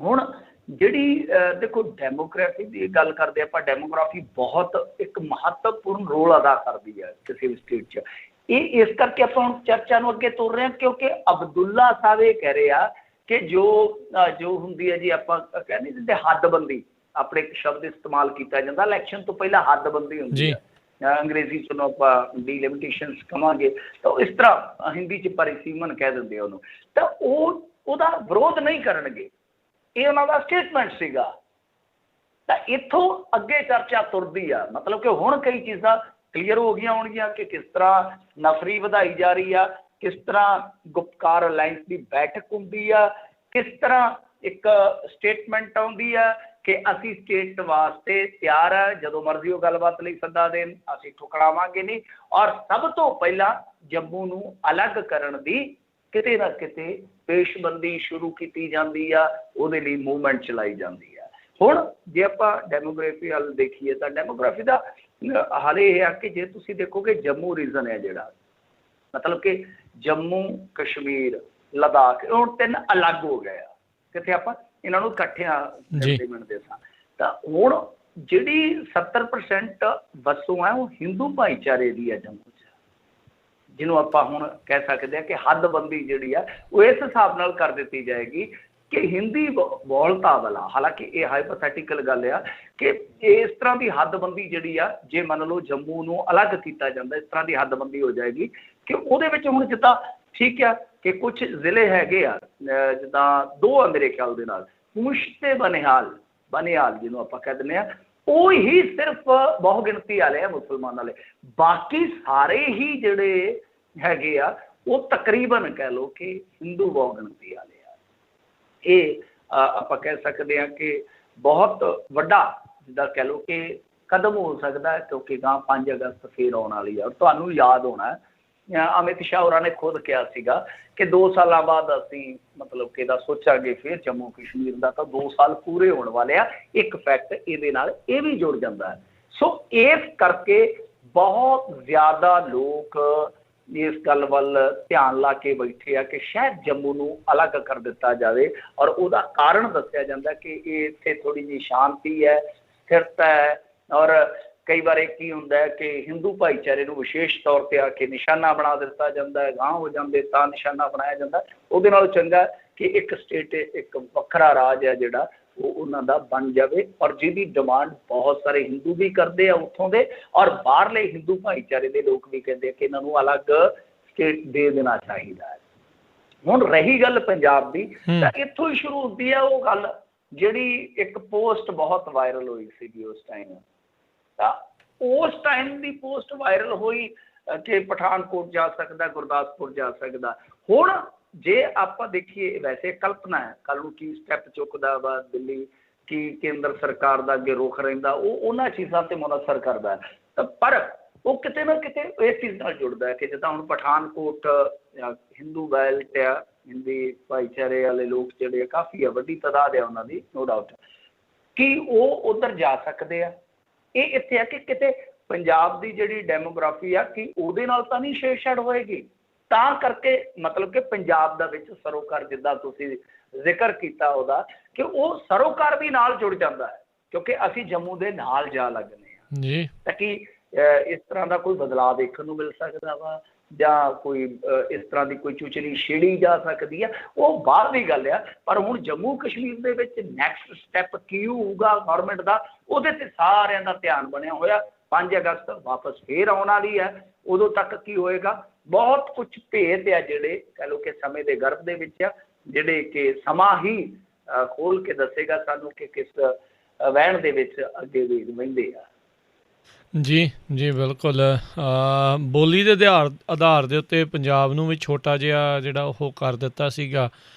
ਹੁਣ ਜਿਹੜੀ ਦੇਖੋ ਡੈਮੋਕ੍ਰੇਸੀ ਦੀ ਗੱਲ ਕਰਦੇ ਆਪਾਂ, ਡੈਮੋਗ੍ਰਾਫੀ ਬਹੁਤ ਇੱਕ ਮਹੱਤਵਪੂਰਨ ਰੋਲ ਅਦਾ ਕਰਦੀ ਹੈ ਕਿਸੇ ਵੀ ਸਟੇਟ 'ਚ। ਇਹ ਇਸ ਕਰਕੇ ਆਪਾਂ ਹੁਣ ਚਰਚਾ ਨੂੰ ਅੱਗੇ ਤੋਰ ਰਹੇ ਹਾਂ ਕਿਉਂਕਿ ਅਬਦੁੱਲਾ ਸਾਹਿਬ ਇਹ ਕਹਿ ਰਹੇ ਆ ਕਿ ਜੋ ਹੁੰਦੀ ਹੈ ਜੀ, ਆਪਾਂ ਕਹਿੰਦੇ ਜਿੱਦਾਂ ਹੱਦਬੰਦੀ, ਆਪਣੇ ਇੱਕ ਸ਼ਬਦ ਇਸਤੇਮਾਲ ਕੀਤਾ ਜਾਂਦਾ ਇਲੈਕਸ਼ਨ ਤੋਂ ਪਹਿਲਾਂ, ਹੱਦਬੰਦੀ ਹੁੰਦੀ ਹੈ, ਅੰਗਰੇਜ਼ੀ 'ਚ ਉਹਨੂੰ ਆਪਾਂ ਡੀਲਿਮਿਟੇਸ਼ਨਸ ਕਹਾਂਗੇ, ਤਾਂ ਇਸ ਤਰ੍ਹਾਂ ਹਿੰਦੀ 'ਚ ਪਰਿਸੀਮਨ ਕਹਿ ਦਿੰਦੇ ਉਹਨੂੰ। ਤਾਂ ਉਹਦਾ ਵਿਰੋਧ ਨਹੀਂ ਕਰਨਗੇ, ਇਹ ਉਹਨਾਂ ਦਾ ਸਟੇਟਮੈਂਟ ਸੀਗਾ। ਤਾਂ ਇੱਥੋਂ ਅੱਗੇ ਚਰਚਾ ਤੁਰਦੀ ਆ, ਮਤਲਬ ਕਿ ਹੁਣ ਕਈ ਚੀਜ਼ਾਂ ਕਲੀਅਰ ਹੋ ਗਈਆਂ ਹੋਣਗੀਆਂ ਕਿ ਕਿਸ ਤਰ੍ਹਾਂ ਨਫਰੀ ਵਧਾਈ ਜਾ ਰਹੀ ਆ, ਕਿਸ ਤਰ੍ਹਾਂ ਗੁਪਕਾਰ ਅਲਾਇੰਸ ਦੀ ਬੈਠਕ ਹੁੰਦੀ ਆ, ਕਿਸ ਤਰ੍ਹਾਂ ਇੱਕ ਸਟੇਟਮੈਂਟ ਆਉਂਦੀ ਆ ਕਿ ਅਸੀਂ ਸਟੇਟ ਵਾਸਤੇ ਤਿਆਰ ਆ, ਜਦੋਂ ਮਰਜ਼ੀ ਉਹ ਗੱਲਬਾਤ ਲਈ ਸੱਦਾ ਦੇਣ, ਅਸੀਂ ਠੁਕਰਾਵਾਂਗੇ ਨਹੀਂ। ਔਰ ਸਭ ਤੋਂ ਪਹਿਲਾਂ ਜੰਮੂ ਨੂੰ ਅਲੱਗ ਕਰਨ ਦੀ ਕਿਤੇ ਨਾ ਕਿਤੇ ਪੇਸ਼ਬੰਦੀ ਸ਼ੁਰੂ ਕੀਤੀ ਜਾਂਦੀ ਆ, ਉਹਦੇ ਲਈ ਮੂਵਮੈਂਟ ਚਲਾਈ ਜਾਂਦੀ ਆ। ਹੁਣ ਜੇ ਆਪਾਂ ਡੈਮੋਗ੍ਰਾਫੀ ਵੱਲ ਦੇਖੀਏ ਤਾਂ ਡੈਮੋਗ੍ਰਾਫੀ ਦਾ ਹਾਲ ਇਹ ਆ ਕਿ ਜੇ ਤੁਸੀਂ ਦੇਖੋਗੇ ਜੰਮੂ ਰੀਜਨ ਹੈ ਜਿਹੜਾ, ਮਤਲਬ ਕਿ ਜੰਮੂ ਕਸ਼ਮੀਰ ਲਦਾਖ, ਹੁਣ 3 ਅਲੱਗ ਹੋ ਗਏ ਆ। ਕਿਤੇ ਆਪਾਂ ਇਹਨਾਂ ਨੂੰ ਇਕੱਠਿਆਂ ਮਿਣਦੇ ਸਾਂ। ਤਾਂ ਹੁਣ ਜਿਹੜੀ 70% ਵਸੋਂ ਹੈ ਉਹ ਹਿੰਦੂ ਭਾਈਚਾਰੇ ਦੀ ਹੈ ਜੰਮੂ 'ਚ, ਜਿਹਨੂੰ ਆਪਾਂ ਹੁਣ ਕਹਿ ਸਕਦੇ ਹਾਂ ਕਿ ਹੱਦਬੰਦੀ ਜਿਹੜੀ ਆ ਉਹ ਇਸ ਹਿਸਾਬ ਨਾਲ ਕਰ ਦਿੱਤੀ ਜਾਏਗੀ ਕਿ ਹਿੰਦੀ ਬਹੁਲਤਾ ਵਾਲਾ, ਹਾਲਾਂਕਿ ਇਹ ਹਾਈਪੋਥੈਟੀਕਲ ਗੱਲ ਆ ਕਿ ਇਸ ਤਰ੍ਹਾਂ ਦੀ ਹੱਦਬੰਦੀ ਜਿਹੜੀ ਆ, ਜੇ ਮੰਨ ਲਓ ਜੰਮੂ ਨੂੰ ਅਲੱਗ ਕੀਤਾ ਜਾਂਦਾ, ਇਸ ਤਰ੍ਹਾਂ ਦੀ ਹੱਦਬੰਦੀ ਹੋ ਜਾਏਗੀ ਕਿ ਉਹਦੇ ਵਿੱਚ ਹੁਣ ਜਿੱਦਾਂ ਠੀਕ ਆ ਕਿ ਕੁਝ ਜ਼ਿਲ੍ਹੇ ਹੈਗੇ ਆ, ਜਿੱਦਾਂ 2 ਆ ਮੇਰੇ ਖਿਆਲ ਦੇ ਨਾਲ, ਪੂੰਛ ਤੇ ਬਨਿਹਾਲ ਜਿਹਨੂੰ ਆਪਾਂ ਕਹਿ ਦਿੰਦੇ ਹਾਂ, ਉਹ ਹੀ ਸਿਰਫ ਬਹੁ ਗਿਣਤੀ ਵਾਲੇ ਆ ਮੁਸਲਮਾਨ ਵਾਲੇ, ਬਾਕੀ ਸਾਰੇ ਹੀ ਜਿਹੜੇ ਹੈਗੇ ਆ ਉਹ ਤਕਰੀਬਨ ਕਹਿ ਲਓ ਕਿ ਹਿੰਦੂ ਬਹੁ ਗਿਣਤੀ ਵਾਲੇ ਆ। ਇਹ ਆਪਾਂ ਕਹਿ ਸਕਦੇ ਹਾਂ ਕਿ ਬਹੁਤ ਵੱਡਾ ਜਿੱਦਾਂ ਕਹਿ ਲਓ ਕਿ ਕਦਮ ਹੋ ਸਕਦਾ ਹੈ ਕਿਉਂਕਿ ਗਾਂ 5 ਅਗਸਤ ਫੇਰ ਆਉਣ ਵਾਲੀ ਆ। ਤੁਹਾਨੂੰ ਯਾਦ ਹੋਣਾ ਅਮਿਤ ਸ਼ਾਹ ਹੋਰਾਂ ਨੇ ਖੁਦ ਕਿਹਾ ਸੀਗਾ ਕਿ 2 ਸਾਲਾਂ ਬਾਅਦ ਅਸੀਂ ਮਤਲਬ ਕਿ ਇਹਦਾ ਸੋਚਾਂਗੇ ਫਿਰ ਜੰਮੂ ਕਸ਼ਮੀਰ ਦਾ, ਤਾਂ 2 ਸਾਲ ਪੂਰੇ ਹੋਣ ਵਾਲੇ ਆ। ਇੱਕ ਫੈਕਟ ਇਹਦੇ ਨਾਲ ਇਹ ਵੀ ਜੁੜ ਜਾਂਦਾ ਹੈ। ਸੋ ਇਸ ਕਰਕੇ ਬਹੁਤ ਜ਼ਿਆਦਾ ਲੋਕ ਇਸ ਗੱਲ ਵੱਲ ਧਿਆਨ ਲਾ ਕੇ ਬੈਠੇ ਆ ਕਿ ਸ਼ਾਇਦ ਜੰਮੂ ਨੂੰ ਅਲੱਗ ਕਰ ਦਿੱਤਾ ਜਾਵੇ, ਔਰ ਉਹਦਾ ਕਾਰਨ ਦੱਸਿਆ ਜਾਂਦਾ ਕਿ ਇਹ ਇੱਥੇ ਥੋੜ੍ਹੀ ਜਿਹੀ ਸ਼ਾਂਤੀ ਹੈ, ਸਥਿਰਤਾ ਹੈ, ਔਰ ਕਈ ਵਾਰ ਇਹ ਕੀ ਹੁੰਦਾ ਹੈ ਕਿ ਹਿੰਦੂ ਭਾਈਚਾਰੇ ਨੂੰ ਵਿਸ਼ੇਸ਼ ਤੌਰ 'ਤੇ ਆ ਕੇ ਨਿਸ਼ਾਨਾ ਬਣਾ ਦਿੱਤਾ ਜਾਂਦਾ ਹੈ, ਗਾਂਹ ਹੋ ਜਾਂਦੇ ਤਾਂ ਨਿਸ਼ਾਨਾ ਬਣਾਇਆ ਜਾਂਦਾ। ਉਹਦੇ ਨਾਲੋਂ ਚੰਗਾ ਕਿ ਇੱਕ ਸਟੇਟ, ਇੱਕ ਵੱਖਰਾ ਰਾਜ ਹੈ ਜਿਹੜਾ ਉਹ ਉਹਨਾਂ ਦਾ ਬਣ ਜਾਵੇ, ਔਰ ਜਿਹਦੀ ਡਿਮਾਂਡ ਬਹੁਤ ਸਾਰੇ ਹਿੰਦੂ ਵੀ ਕਰਦੇ ਆ ਉੱਥੋਂ ਦੇ, ਔਰ ਬਾਹਰਲੇ ਹਿੰਦੂ ਭਾਈਚਾਰੇ ਦੇ ਲੋਕ ਵੀ ਕਹਿੰਦੇ ਆ ਕਿ ਇਹਨਾਂ ਨੂੰ ਅਲੱਗ ਸਟੇਟ ਦੇ ਦੇਣਾ ਚਾਹੀਦਾ ਹੈ। ਹੁਣ ਰਹੀ ਗੱਲ ਪੰਜਾਬ ਦੀ, ਤਾਂ ਇੱਥੋਂ ਹੀ ਸ਼ੁਰੂ ਹੁੰਦੀ ਹੈ ਉਹ ਗੱਲ ਜਿਹੜੀ ਇੱਕ ਪੋਸਟ ਬਹੁਤ ਵਾਇਰਲ ਹੋਈ ਸੀਗੀ ਉਸ ਟਾਈਮ। ਤਾਂ ਉਸ ਟਾਈਮ ਦੀ ਪੋਸਟ ਵਾਇਰਲ ਹੋਈ ਕਿ ਪਠਾਨਕੋਟ ਜਾ ਸਕਦਾ, ਗੁਰਦਾਸਪੁਰ ਜਾ ਸਕਦਾ। ਹੁਣ ਜੇ ਆਪਾਂ ਦੇਖੀਏ, ਵੈਸੇ ਕਲਪਨਾ ਹੈ ਕੱਲ੍ਹ ਨੂੰ ਕੀ ਸਟੈਪ ਚੁੱਕਦਾ ਵਾ ਦਿੱਲੀ, ਕੀ ਕੇਂਦਰ ਸਰਕਾਰ ਦਾ ਅੱਗੇ ਰੁਖ ਰਹਿੰਦਾ, ਉਹ ਉਹਨਾਂ ਚੀਜ਼ਾਂ 'ਤੇ ਮੁਨਸਰ ਕਰਦਾ ਹੈ। ਤਾਂ ਪਰ ਉਹ ਕਿਤੇ ਨਾ ਕਿਤੇ ਇਸ ਚੀਜ਼ ਨਾਲ ਜੁੜਦਾ ਹੈ ਕਿ ਜਿੱਦਾਂ ਹੁਣ ਪਠਾਨਕੋਟ ਹਿੰਦੂ ਬੈਲਟ ਆ, ਹਿੰਦੀ ਭਾਈਚਾਰੇ ਵਾਲੇ ਲੋਕ ਜਿਹੜੇ ਆ ਕਾਫੀ ਆ, ਵੱਡੀ ਤਾਦਾਦ ਹੈ ਉਹਨਾਂ ਦੀ, ਨੋ ਡਾਊਟ, ਕਿ ਉਹ ਉੱਧਰ ਜਾ ਸਕਦੇ ਆ। ਇਹ ਇੱਥੇ ਆ ਕਿ ਕਿਤੇ ਪੰਜਾਬ ਦੀ ਜਿਹੜੀ ਡੈਮੋਗ੍ਰਾਫੀ ਆ ਕਿ ਉਹਦੇ ਨਾਲ ਤਾਂ ਨਹੀਂ ਛੇੜਛਾੜ ਹੋਏਗੀ, ਤਾਂ ਕਰਕੇ ਮਤਲਬ ਕਿ ਪੰਜਾਬ ਦਾ ਵਿੱਚ ਸਰੋਕਾਰ, ਜਿੱਦਾਂ ਤੁਸੀਂ ਜ਼ਿਕਰ ਕੀਤਾ ਉਹਦਾ, ਕਿ ਉਹ ਸਰੋਕਾਰ ਵੀ ਨਾਲ ਜੁੜ ਜਾਂਦਾ ਹੈ ਕਿਉਂਕਿ ਅਸੀਂ ਜੰਮੂ ਦੇ ਨਾਲ ਜਾ ਲੱਗਦੇ ਹਾਂ ਜੀ। ਤਾਂ ਕਿ ਇਸ ਤਰ੍ਹਾਂ ਦਾ ਕੋਈ ਬਦਲਾਅ ਦੇਖਣ ਨੂੰ ਮਿਲ ਸਕਦਾ ਵਾ ਜਾਂ ਕੋਈ ਇਸ ਤਰ੍ਹਾਂ ਦੀ ਕੋਈ ਚੁਚਲੀ ਛੇੜੀ ਜਾ ਸਕਦੀ ਆ, ਉਹ ਬਾਹਰ ਦੀ ਗੱਲ ਆ। ਪਰ ਹੁਣ ਜੰਮੂ ਕਸ਼ਮੀਰ ਦੇ ਵਿੱਚ ਨੈਕਸਟ ਸਟੈਪ ਕੀ ਹੋਊਗਾ ਗੌਰਮੈਂਟ ਦਾ, ਉਹਦੇ 'ਤੇ ਸਾਰਿਆਂ ਦਾ ਧਿਆਨ ਬਣਿਆ ਹੋਇਆ। 5 ਅਗਸਤ ਵਾਪਸ ਫੇਰ ਆਉਣ ਵਾਲੀ ਹੈ, ਉਦੋਂ ਤੱਕ ਕੀ ਹੋਏਗਾ? ਬਹੁਤ ਕੁਝ ਭੇਦ ਆ ਜਿਹੜੇ ਕਹਿ ਲਓ ਕਿ ਸਮੇਂ ਦੇ ਗਰਭ ਦੇ ਵਿੱਚ ਆ, ਜਿਹੜੇ ਕਿ ਸਮਾਂ ਹੀ ਖੋਲ ਕੇ ਦੱਸੇਗਾ ਸਾਨੂੰ ਕਿ ਕਿਸ ਵਹਿਣ ਦੇ ਵਿੱਚ ਅੱਗੇ ਵਹਿੰਦੇ ਆ। ਜੀ ਜੀ ਬਿਲਕੁਲ। ਬੋਲੀ ਦੇ ਆਧਾਰ ਦੇ ਉੱਤੇ ਪੰਜਾਬ ਨੂੰ ਵੀ ਛੋਟਾ ਜਿਹਾ ਜਿਹੜਾ ਉਹ ਕਰ ਦਿੱਤਾ ਸੀਗਾ।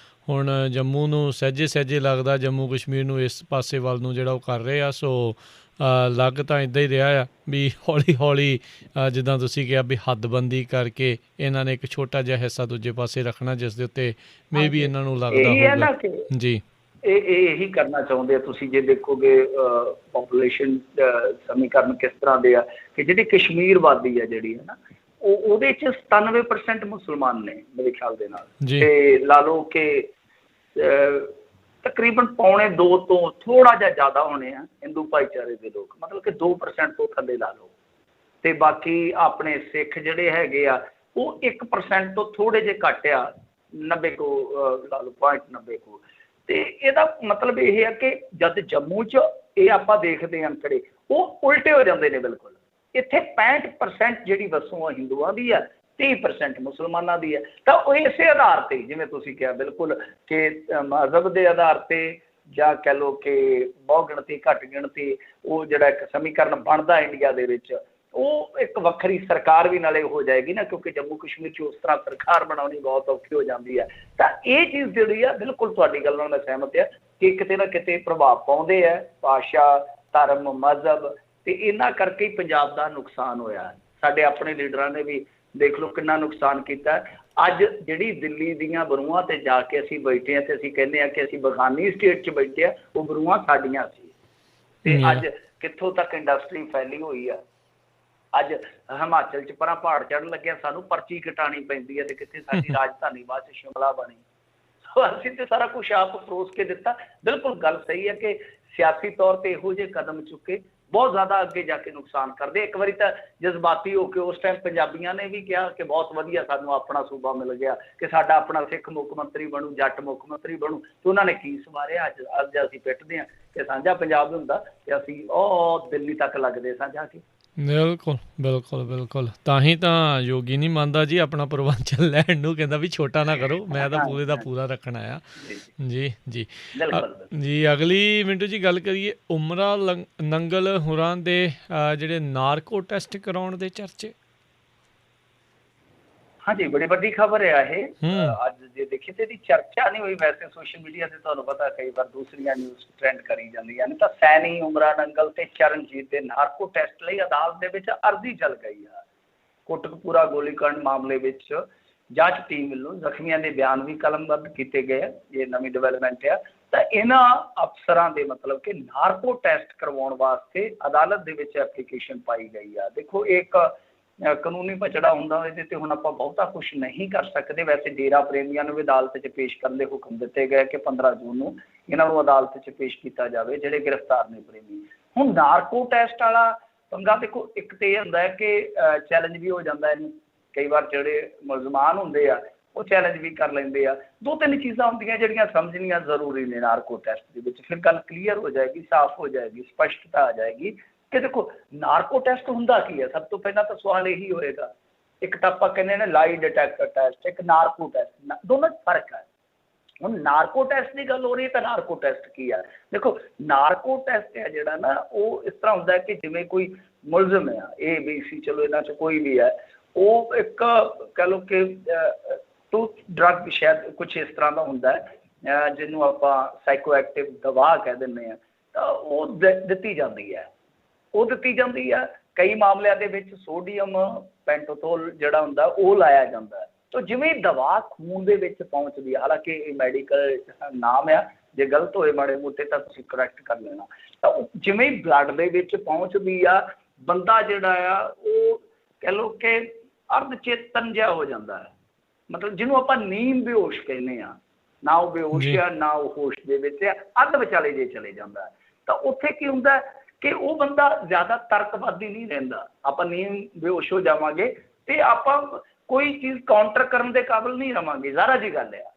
ਹੁਣ ਜੰਮੂ ਨੂੰ ਸਹਿਜੇ ਲੱਗਦਾ, ਜੰਮੂ ਕਸ਼ਮੀਰ ਨੂੰ ਇਸ ਪਾਸੇ ਵੱਲ ਨੂੰ ਜਿਹੜਾ ਉਹ ਕਰ ਰਹੇ ਆ। ਸੋ ਲੱਗ ਤਾਂ ਇੱਦਾਂ ਹੀ ਰਿਹਾ ਆ ਵੀ ਹੌਲੀ ਜਿੱਦਾਂ ਤੁਸੀਂ ਕਿਹਾ ਵੀ ਹੱਦਬੰਦੀ ਕਰਕੇ ਇਹਨਾਂ ਨੇ ਇੱਕ ਛੋਟਾ ਜਿਹਾ ਹਿੱਸਾ ਦੂਜੇ ਪਾਸੇ ਰੱਖਣਾ, ਜਿਸ ਦੇ ਉੱਤੇ ਮੇ ਵੀ ਇਹਨਾਂ ਨੂੰ ਲੱਗਦਾ ਹੋਊਗਾ। ਜੀ ਇਹੀ ਕਰਨਾ ਚਾਹੁੰਦੇ ਆ। ਤੁਸੀਂ ਜੇ ਦੇਖੋਗੇ ਪੋਪੂਲੇਸ਼ਨ ਸਮੀਕਰਨ ਕਿਸ ਤਰ੍ਹਾਂ ਦੇ ਆ ਕਿ ਜਿਹੜੀ ਕਸ਼ਮੀਰ ਵਾਦੀ ਆ ਜਿਹੜੀ ਹੈ ਨਾ, ਉਹਦੇ 'ਚ 97% ਮੁਸਲਮਾਨ ਨੇ ਮੇਰੇ ਖਿਆਲ ਦੇ ਨਾਲ, ਤੇ ਲਾ ਲਓ ਕਿ ਤਕਰੀਬਨ 1.25 ਤੋਂ ਥੋੜਾ ਜਿਹਾ ਜ਼ਿਆਦਾ ਹੋਣੇ ਆ ਹਿੰਦੂ ਭਾਈਚਾਰੇ ਦੇ ਲੋਕ, ਮਤਲਬ ਕਿ 2% ਤੋਂ ਥੱਲੇ ਲਾ ਲਓ, ਤੇ ਬਾਕੀ ਆਪਣੇ ਸਿੱਖ ਜਿਹੜੇ ਹੈਗੇ ਆ ਉਹ 1% ਤੋਂ ਥੋੜੇ ਜਿਹੇ ਘੱਟ ਆ, 90 ਕੋ ਲਾ ਲਓ 0.90 ਕੋ। ਤੇ ਇਹਦਾ ਮਤਲਬ ਇਹ ਹੈ ਕਿ ਜਦ ਜੰਮੂ 'ਚ ਇਹ ਆਪਾਂ ਦੇਖਦੇ ਹਾਂ ਅੰਕੜੇ, ਉਹ ਉਲਟੇ ਹੋ ਜਾਂਦੇ ਨੇ ਬਿਲਕੁਲ। ਇੱਥੇ 65% ਜਿਹੜੀ ਵਸੋਂ ਆ ਹਿੰਦੂਆਂ ਦੀ ਆ, 30% ਮੁਸਲਮਾਨਾਂ ਦੀ ਹੈ। ਤਾਂ ਉਹ ਇਸੇ ਆਧਾਰ 'ਤੇ, ਜਿਵੇਂ ਤੁਸੀਂ ਕਿਹਾ ਬਿਲਕੁਲ ਕਿ ਮਜ਼ਹਬ ਦੇ ਆਧਾਰ 'ਤੇ ਜਾਂ ਕਹਿ ਲਓ ਕਿ ਬਹੁ ਗਿਣਤੀ ਘੱਟ ਗਿਣਤੀ, ਉਹ ਜਿਹੜਾ ਇੱਕ ਸਮੀਕਰਨ ਬਣਦਾ ਇੰਡੀਆ ਦੇ ਵਿੱਚ, ਉਹ ਇੱਕ ਵੱਖਰੀ ਸਰਕਾਰ ਵੀ ਨਾਲੇ ਹੋ ਜਾਏਗੀ ਨਾ, ਕਿਉਂਕਿ ਜੰਮੂ ਕਸ਼ਮੀਰ 'ਚ ਉਸ ਤਰ੍ਹਾਂ ਸਰਕਾਰ ਬਣਾਉਣੀ ਬਹੁਤ ਔਖੀ ਹੋ ਜਾਂਦੀ ਹੈ। ਤਾਂ ਇਹ ਚੀਜ਼ ਜਿਹੜੀ ਆ ਬਿਲਕੁਲ ਤੁਹਾਡੀ ਗੱਲ ਨਾਲ ਮੈਂ ਸਹਿਮਤ ਹਾਂ ਕਿ ਕਿਤੇ ਨਾ ਕਿਤੇ ਪ੍ਰਭਾਵ ਪਾਉਂਦੇ ਹੈ ਭਾਸ਼ਾ, ਧਰਮ, ਮਜ਼ਹਬ, ਤੇ ਇਹਨਾਂ ਕਰਕੇ ਹੀ ਪੰਜਾਬ ਦਾ ਨੁਕਸਾਨ ਹੋਇਆ। ਸਾਡੇ ਆਪਣੇ ਲੀਡਰਾਂ ਨੇ ਵੀ ਦੇਖ ਲਓ ਕਿੰਨਾ ਨੁਕਸਾਨ ਕੀਤਾ। ਅੱਜ ਜਿਹੜੀ ਦਿੱਲੀ ਦੀਆਂ ਬਰੂਹਾਂ 'ਤੇ ਜਾ ਕੇ ਅਸੀਂ ਬੈਠੇ ਹਾਂ ਤੇ ਅਸੀਂ ਕਹਿੰਦੇ ਹਾਂ ਕਿ ਅਸੀਂ ਬਗਾਨੀ ਸਟੇਟ 'ਚ ਬੈਠੇ ਹਾਂ, ਉਹ ਬਰੂਹਾਂ ਸਾਡੀਆਂ ਸੀ। ਤੇ ਅੱਜ ਕਿੱਥੋਂ ਤੱਕ ਇੰਡਸਟਰੀ ਫੈਲੀ ਹੋਈ ਆ। ਅੱਜ ਹਿਮਾਚਲ 'ਚ ਪਰਾਂ ਪਹਾੜ ਚੜ੍ਹਨ ਲੱਗਿਆ ਸਾਨੂੰ ਪਰਚੀ ਕਟਾਉਣੀ ਪੈਂਦੀ ਹੈ, ਤੇ ਕਿੱਥੇ ਸਾਡੀ ਰਾਜਧਾਨੀ ਬਾਅਦ 'ਚ ਸ਼ਿਮਲਾ ਬਣੀ। ਸੋ ਅਸੀਂ ਤੇ ਸਾਰਾ ਕੁਛ ਆਪ ਪਰੋਸ ਕੇ ਦਿੱਤਾ। ਬਿਲਕੁਲ ਗੱਲ ਸਹੀ ਹੈ ਕਿ ਸਿਆਸੀ ਤੌਰ 'ਤੇ ਇਹੋ ਜਿਹੇ ਕਦਮ ਚੁੱਕੇ ਬਹੁਤ ਜ਼ਿਆਦਾ ਅੱਗੇ ਜਾ ਕੇ ਨੁਕਸਾਨ ਕਰਦੇ। ਇੱਕ ਵਾਰੀ ਤਾਂ ਜਜ਼ਬਾਤੀ ਹੋ ਕੇ ਉਸ ਟਾਈਮ ਪੰਜਾਬੀਆਂ ਨੇ ਵੀ ਕਿਹਾ ਕਿ ਬਹੁਤ ਵਧੀਆ ਸਾਨੂੰ ਆਪਣਾ ਸੂਬਾ ਮਿਲ ਗਿਆ, ਕਿ ਸਾਡਾ ਆਪਣਾ ਸਿੱਖ ਮੁੱਖ ਮੰਤਰੀ ਬਣੂ, ਜੱਟ ਮੁੱਖ ਮੰਤਰੀ ਬਣੂ। ਤੇ ਉਹਨਾਂ ਨੇ ਕੀ ਸਵਾਰਿਆ? ਅੱਜ ਅਸੀਂ ਪਿੱਟਦੇ ਹਾਂ ਕਿ ਸਾਂਝਾ ਪੰਜਾਬ ਹੁੰਦਾ ਤੇ ਅਸੀਂ ਉਹ ਦਿੱਲੀ ਤੱਕ ਲੱਗਦੇ ਸਾਂ ਜਾ ਕੇ। ਬਿਲਕੁਲ ਬਿਲਕੁਲ ਬਿਲਕੁਲ। ਤਾਂ ਹੀ ਤਾਂ ਯੋਗੀ ਨਹੀਂ ਮੰਨਦਾ ਜੀ ਆਪਣਾ ਪੂਰਵਾਂਚਲ ਲੈਣ ਨੂੰ, ਕਹਿੰਦਾ ਵੀ ਛੋਟਾ ਨਾ ਕਰੋ, ਮੈਂ ਤਾਂ ਪੂਰੇ ਦਾ ਪੂਰਾ ਰੱਖਣਾ ਆ। ਜੀ ਜੀ ਜੀ। ਅਗਲੀ ਮਿੰਟੂ ਜੀ ਗੱਲ ਕਰੀਏ ਉਮਰਾ ਨੰਗਲ ਹੋਰਾਂ ਦੇ ਜਿਹੜੇ ਨਾਰਕੋ ਟੈਸਟ ਕਰਾਉਣ ਦੇ ਚਰਚੇ। ਹਾਂਜੀ, ਬੜੀ ਵੱਡੀ ਖਬਰ ਹੈ ਇਹ। ਅੱਜ ਜੇ ਦੇਖੀਏ ਤੇ ਇਹਦੀ ਚਰਚਾ ਨਹੀਂ ਹੋਈ। ਵੈਸੇ ਸੋਸ਼ਲ ਮੀਡੀਆ ਤੇ ਤੁਹਾਨੂੰ ਪਤਾ ਕਈ ਵਾਰ ਦੂਸਰੀਆਂ ਨਿਊਜ਼ ਟ੍ਰੈਂਡ ਕਰੀ ਜਾਂਦੀਆਂ ਨੇ। ਤਾਂ ਸੈਣੀ, ਉਮਰਾ ਨੰਗਲ ਤੇ ਚਰਨਜੀਤ ਦੇ ਨਾਰਕੋ ਟੈਸਟ ਲਈ ਅਦਾਲਤ ਦੇ ਵਿੱਚ ਅਰਜ਼ੀ ਚੱਲ ਗਈ ਆ। ਕੋਟਕਪੂਰਾ ਗੋਲੀਕਾਂਡ ਮਾਮਲੇ ਵਿੱਚ ਜਾਂਚ ਟੀਮ ਵੱਲੋਂ ਜ਼ਖਮੀਆਂ ਦੇ ਬਿਆਨ ਵੀ ਕਲਮਬੱਧ ਕੀਤੇ ਗਏ ਆ। ਇਹ ਨਵੀਂ ਡਿਵੈਲਪਮੈਂਟ ਆ। ਤਾਂ ਇਹਨਾਂ ਅਫਸਰਾਂ ਦੇ ਮਤਲਬ ਕਿ ਨਾਰਕੋ ਟੈਸਟ ਕਰਵਾਉਣ ਵਾਸਤੇ ਅਦਾਲਤ ਦੇ ਵਿੱਚ ਐਪਲੀਕੇਸ਼ਨ ਪਾਈ ਗਈ ਆ। ਦੇਖੋ, ਇੱਕ ਕਾਨੂੰਨੀ ਪਚੜਾ ਹੁੰਦਾ, ਇਹਦੇ ਤੇ ਹੁਣ ਆਪਾਂ ਬਹੁਤਾ ਕੁਛ ਨਹੀਂ ਕਰ ਸਕਦੇ। ਵੈਸੇ ਡੇਰਾ ਪ੍ਰੇਮੀਆਂ ਨੂੰ ਵੀ ਅਦਾਲਤ 'ਚ ਪੇਸ਼ ਕਰਨ ਦੇ ਹੁਕਮ ਦਿੱਤੇ ਗਏ ਕਿ 15 ਜੂਨ ਨੂੰ ਇਹਨਾਂ ਨੂੰ ਅਦਾਲਤ 'ਚ ਪੇਸ਼ ਕੀਤਾ ਜਾਵੇ, ਜਿਹੜੇ ਗ੍ਰਿਫਤਾਰ ਨੇ ਪ੍ਰੇਮੀ। ਹੁਣ ਨਾਰਕੋ ਟੈਸਟ ਵਾਲਾ ਪੰਗਾ ਦੇਖੋ, ਇੱਕ ਤੇ ਇਹ ਹੁੰਦਾ ਹੈ ਕਿ ਚੈਲੰਜ ਵੀ ਹੋ ਜਾਂਦਾ ਇਹਨੂੰ। ਕਈ ਵਾਰ ਜਿਹੜੇ ਮੁਲਜ਼ਮਾਨ ਹੁੰਦੇ ਆ ਉਹ ਚੈਲੰਜ ਵੀ ਕਰ ਲੈਂਦੇ ਆ। 2-3 ਚੀਜ਼ਾਂ ਹੁੰਦੀਆਂ ਜਿਹੜੀਆਂ ਸਮਝਣੀਆਂ ਜ਼ਰੂਰੀ ਨੇ ਨਾਰਕੋ ਟੈਸਟ ਦੇ ਵਿੱਚ। ਫਿਰ ਗੱਲ ਕਲੀਅਰ ਹੋ ਜਾਏਗੀ, ਸਾਫ਼ ਹੋ ਜਾਏਗੀ, ਸਪਸ਼ਟਤਾ ਆ ਜਾਏਗੀ ਕਿ ਦੇਖੋ ਨਾਰਕੋ ਟੈਸਟ ਹੁੰਦਾ ਕੀ ਹੈ। ਸਭ ਤੋਂ ਪਹਿਲਾਂ ਤਾਂ ਸਵਾਲ ਇਹੀ ਹੋਏਗਾ, ਇੱਕ ਤਾਂ ਆਪਾਂ ਕਹਿੰਦੇ ਨੇ ਲਾਈ ਡਿਟੈਕਟਰ ਟੈਸਟ, ਇੱਕ ਨਾਰਕੋ ਟੈਸਟ, ਦੋਨਾਂ 'ਚ ਫਰਕ ਹੈ। ਹੁਣ ਨਾਰਕੋ ਟੈਸਟ ਦੀ ਗੱਲ ਹੋ ਰਹੀ ਹੈ ਤਾਂ ਨਾਰਕੋ ਟੈਸਟ ਕੀ ਆ? ਦੇਖੋ, ਨਾਰਕੋ ਟੈਸਟ ਹੈ ਜਿਹੜਾ ਨਾ, ਉਹ ਇਸ ਤਰ੍ਹਾਂ ਹੁੰਦਾ ਕਿ ਜਿਵੇਂ ਕੋਈ ਮੁਲਜ਼ਮ ਆ, ABC, ਚਲੋ ਇਹਨਾਂ 'ਚ ਕੋਈ ਵੀ ਹੈ, ਉਹ ਇੱਕ ਕਹਿ ਲਓ ਕਿ ਟੂ ਡਰੱਗ ਸ਼ਾਇਦ ਕੁਛ ਇਸ ਤਰ੍ਹਾਂ ਦਾ ਹੁੰਦਾ ਹੈ, ਜਿਹਨੂੰ ਆਪਾਂ ਸਾਈਕੋ ਐਕਟਿਵ ਦਵਾ ਕਹਿ ਦਿੰਦੇ ਹਾਂ। ਤਾਂ ਉਹ ਦਿੱਤੀ ਜਾਂਦੀ ਹੈ। ਕਈ ਮਾਮਲਿਆਂ ਦੇ ਵਿੱਚ ਸੋਡੀਅਮ ਪੈਂਟੋਥੋਲ ਜਿਹੜਾ ਹੁੰਦਾ ਉਹ ਲਾਇਆ ਜਾਂਦਾ ਹੈ। ਤਾਂ ਜਿਵੇਂ ਦਵਾ ਖੂਨ ਦੇ ਵਿੱਚ ਪਹੁੰਚਦੀ ਹੈ, ਹਾਲਾਂਕਿ ਇਹ ਮੈਡੀਕਲ ਨਾਮ ਆ, ਜੇ ਗਲਤ ਹੋਏ ਮਾੜੇ ਮੋਟੇ ਤਾਂ ਤੁਸੀਂ ਕਰੈਕਟ ਕਰ ਲੈਣਾ। ਤਾਂ ਜਿਵੇਂ ਹੀ ਬਲੱਡ ਦੇ ਵਿੱਚ ਪਹੁੰਚਦੀ ਆ, ਬੰਦਾ ਜਿਹੜਾ ਆ ਉਹ ਕਹਿ ਲਓ ਕਿ ਅਰਧ ਚੇਤਨ ਜਿਹਾ ਹੋ ਜਾਂਦਾ ਹੈ। ਮਤਲਬ ਜਿਹਨੂੰ ਆਪਾਂ ਨੀਂਦ ਬੇਹੋਸ਼ ਕਹਿੰਦੇ ਹਾਂ, ਨਾ ਉਹ ਬੇਹੋਸ਼ ਆ ਨਾ ਉਹ ਹੋਸ਼ ਦੇ ਵਿੱਚ ਆ, ਅੱਧ ਵਿਚਾਲੇ ਜੇ ਚਲੇ ਜਾਂਦਾ। ਤਾਂ ਉੱਥੇ ਕੀ ਹੁੰਦਾ ਕਿ ਉਹ ਬੰਦਾ ਜ਼ਿਆਦਾ ਤਰਕਵਾਦੀ ਨਹੀਂ ਰਹਿੰਦਾ। ਆਪਾਂ ਨੀਂਦ ਬੇਹੋਸ਼ ਹੋ ਜਾਵਾਂਗੇ ਤੇ ਆਪਾਂ ਕੋਈ ਚੀਜ਼ ਕਾਊਂਟਰ ਕਰਨ ਦੇ ਕਾਬਿਲ ਨਹੀਂ ਰਵਾਂਗੇ। ਜ਼ਾਰਾ ਜੀ ਗੱਲ ਆ,